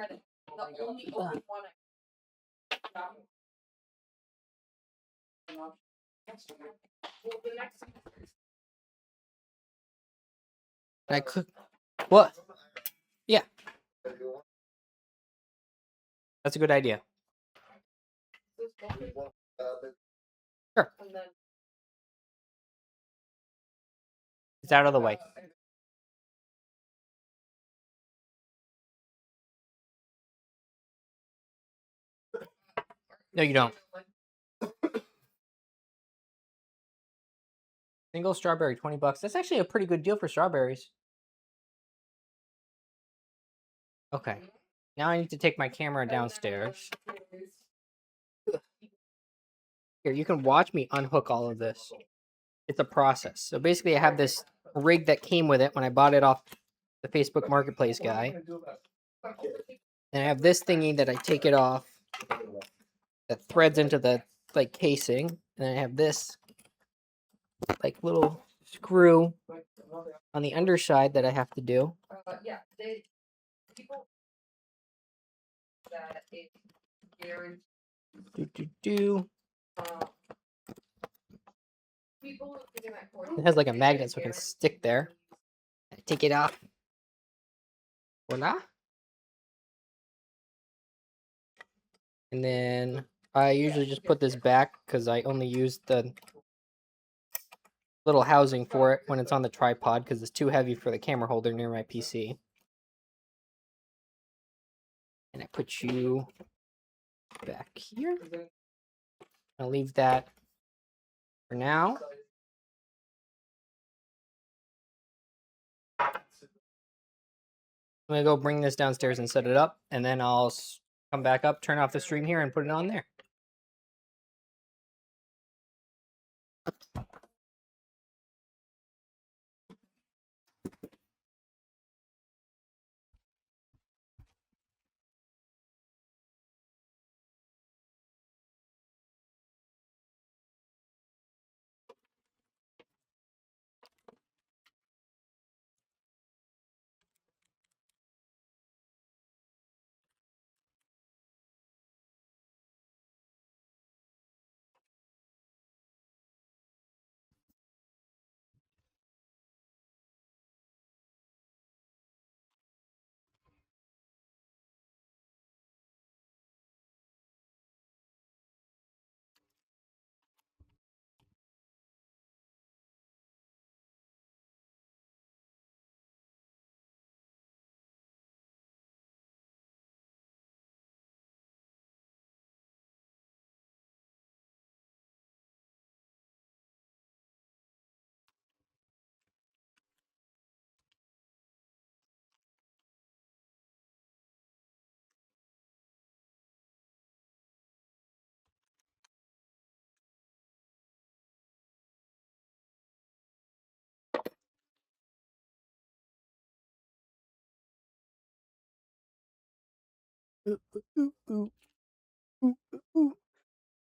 And I cook. What? Yeah, that's a good idea. Sure. And then It's out of the way. No, you don't. Single strawberry, $20. That's actually a pretty good deal for strawberries. Okay. Now I need to take my camera downstairs. Here, you can watch me unhook all of this. It's a process. So basically, I have this rig that came with it when I bought it off the Facebook Marketplace guy. And I have this thingy that I take it off that threads into the like casing. And then I have this like little screw on the underside that I have to do. yeah, people that it's guaranteed. Do. People taking that course. It has like a magnet so it can stick there. I take it off. Voila. And then I usually just put this back because I only use the little housing for it when it's on the tripod because it's too heavy for the camera holder near my PC. And I put you back here. I'll leave that for now. I'm gonna go bring this downstairs and set it up, and then I'll come back up, turn off the stream here, and put it on there.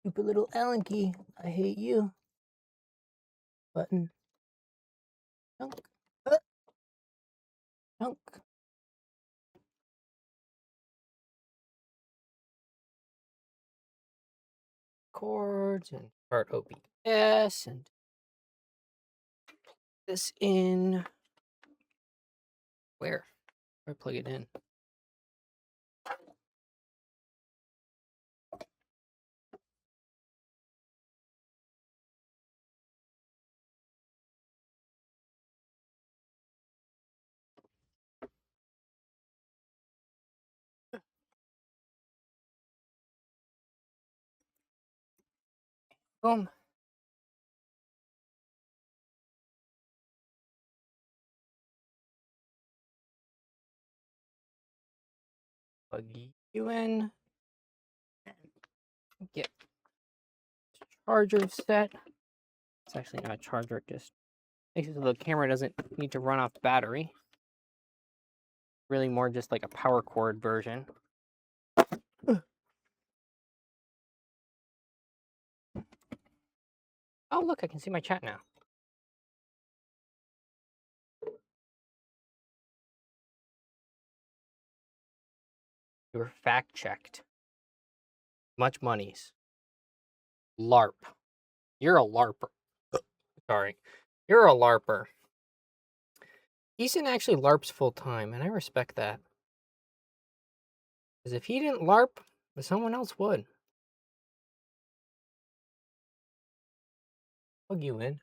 Stupid little Allen key. I hate you. Button. Chunk. Chunk. Chords and start OBS and this in. Where I plug it in. Boom. Plug you in. Get charger set. It's actually not a charger, it just makes it so the camera doesn't need to run off battery. Really more just like a power cord version. Oh, look, I can see my chat now. You were fact checked. Much monies. LARP. You're a LARPer. Sorry. You're a LARPer. Easton actually LARPs full time, and I respect that. Because if he didn't LARP, someone else would. Plug you in.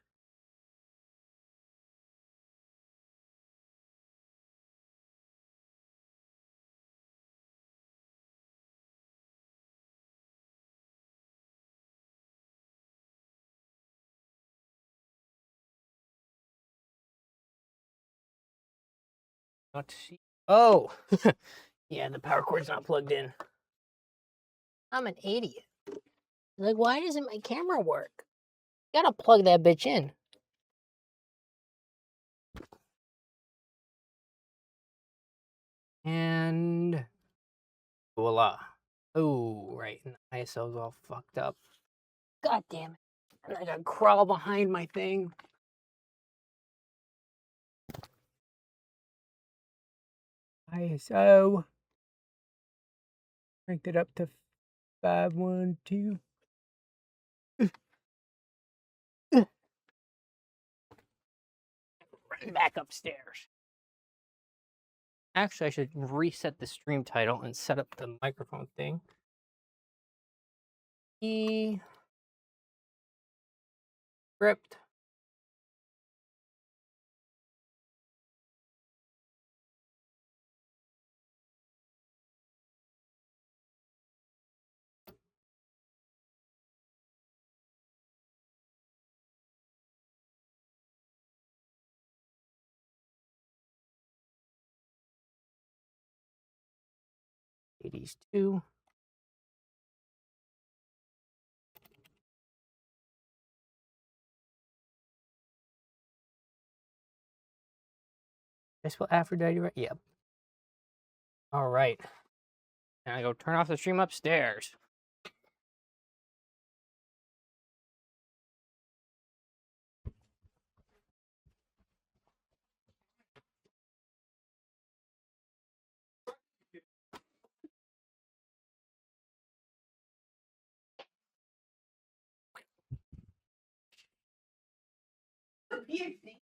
Not to see. Oh, yeah, the power cord's not plugged in. I'm an idiot. Like, why doesn't my camera work? Gotta plug that bitch in. And voila. Oh, right. And the ISO's all fucked up. God damn it. And I gotta crawl behind my thing. ISO. Cranked it up to 512. Run back upstairs. Actually, I should reset the stream title and set up the microphone thing. Script. Eighties 2. Did I spell Aphrodite right? Yep. All right. Now I go turn off the stream upstairs. PhD.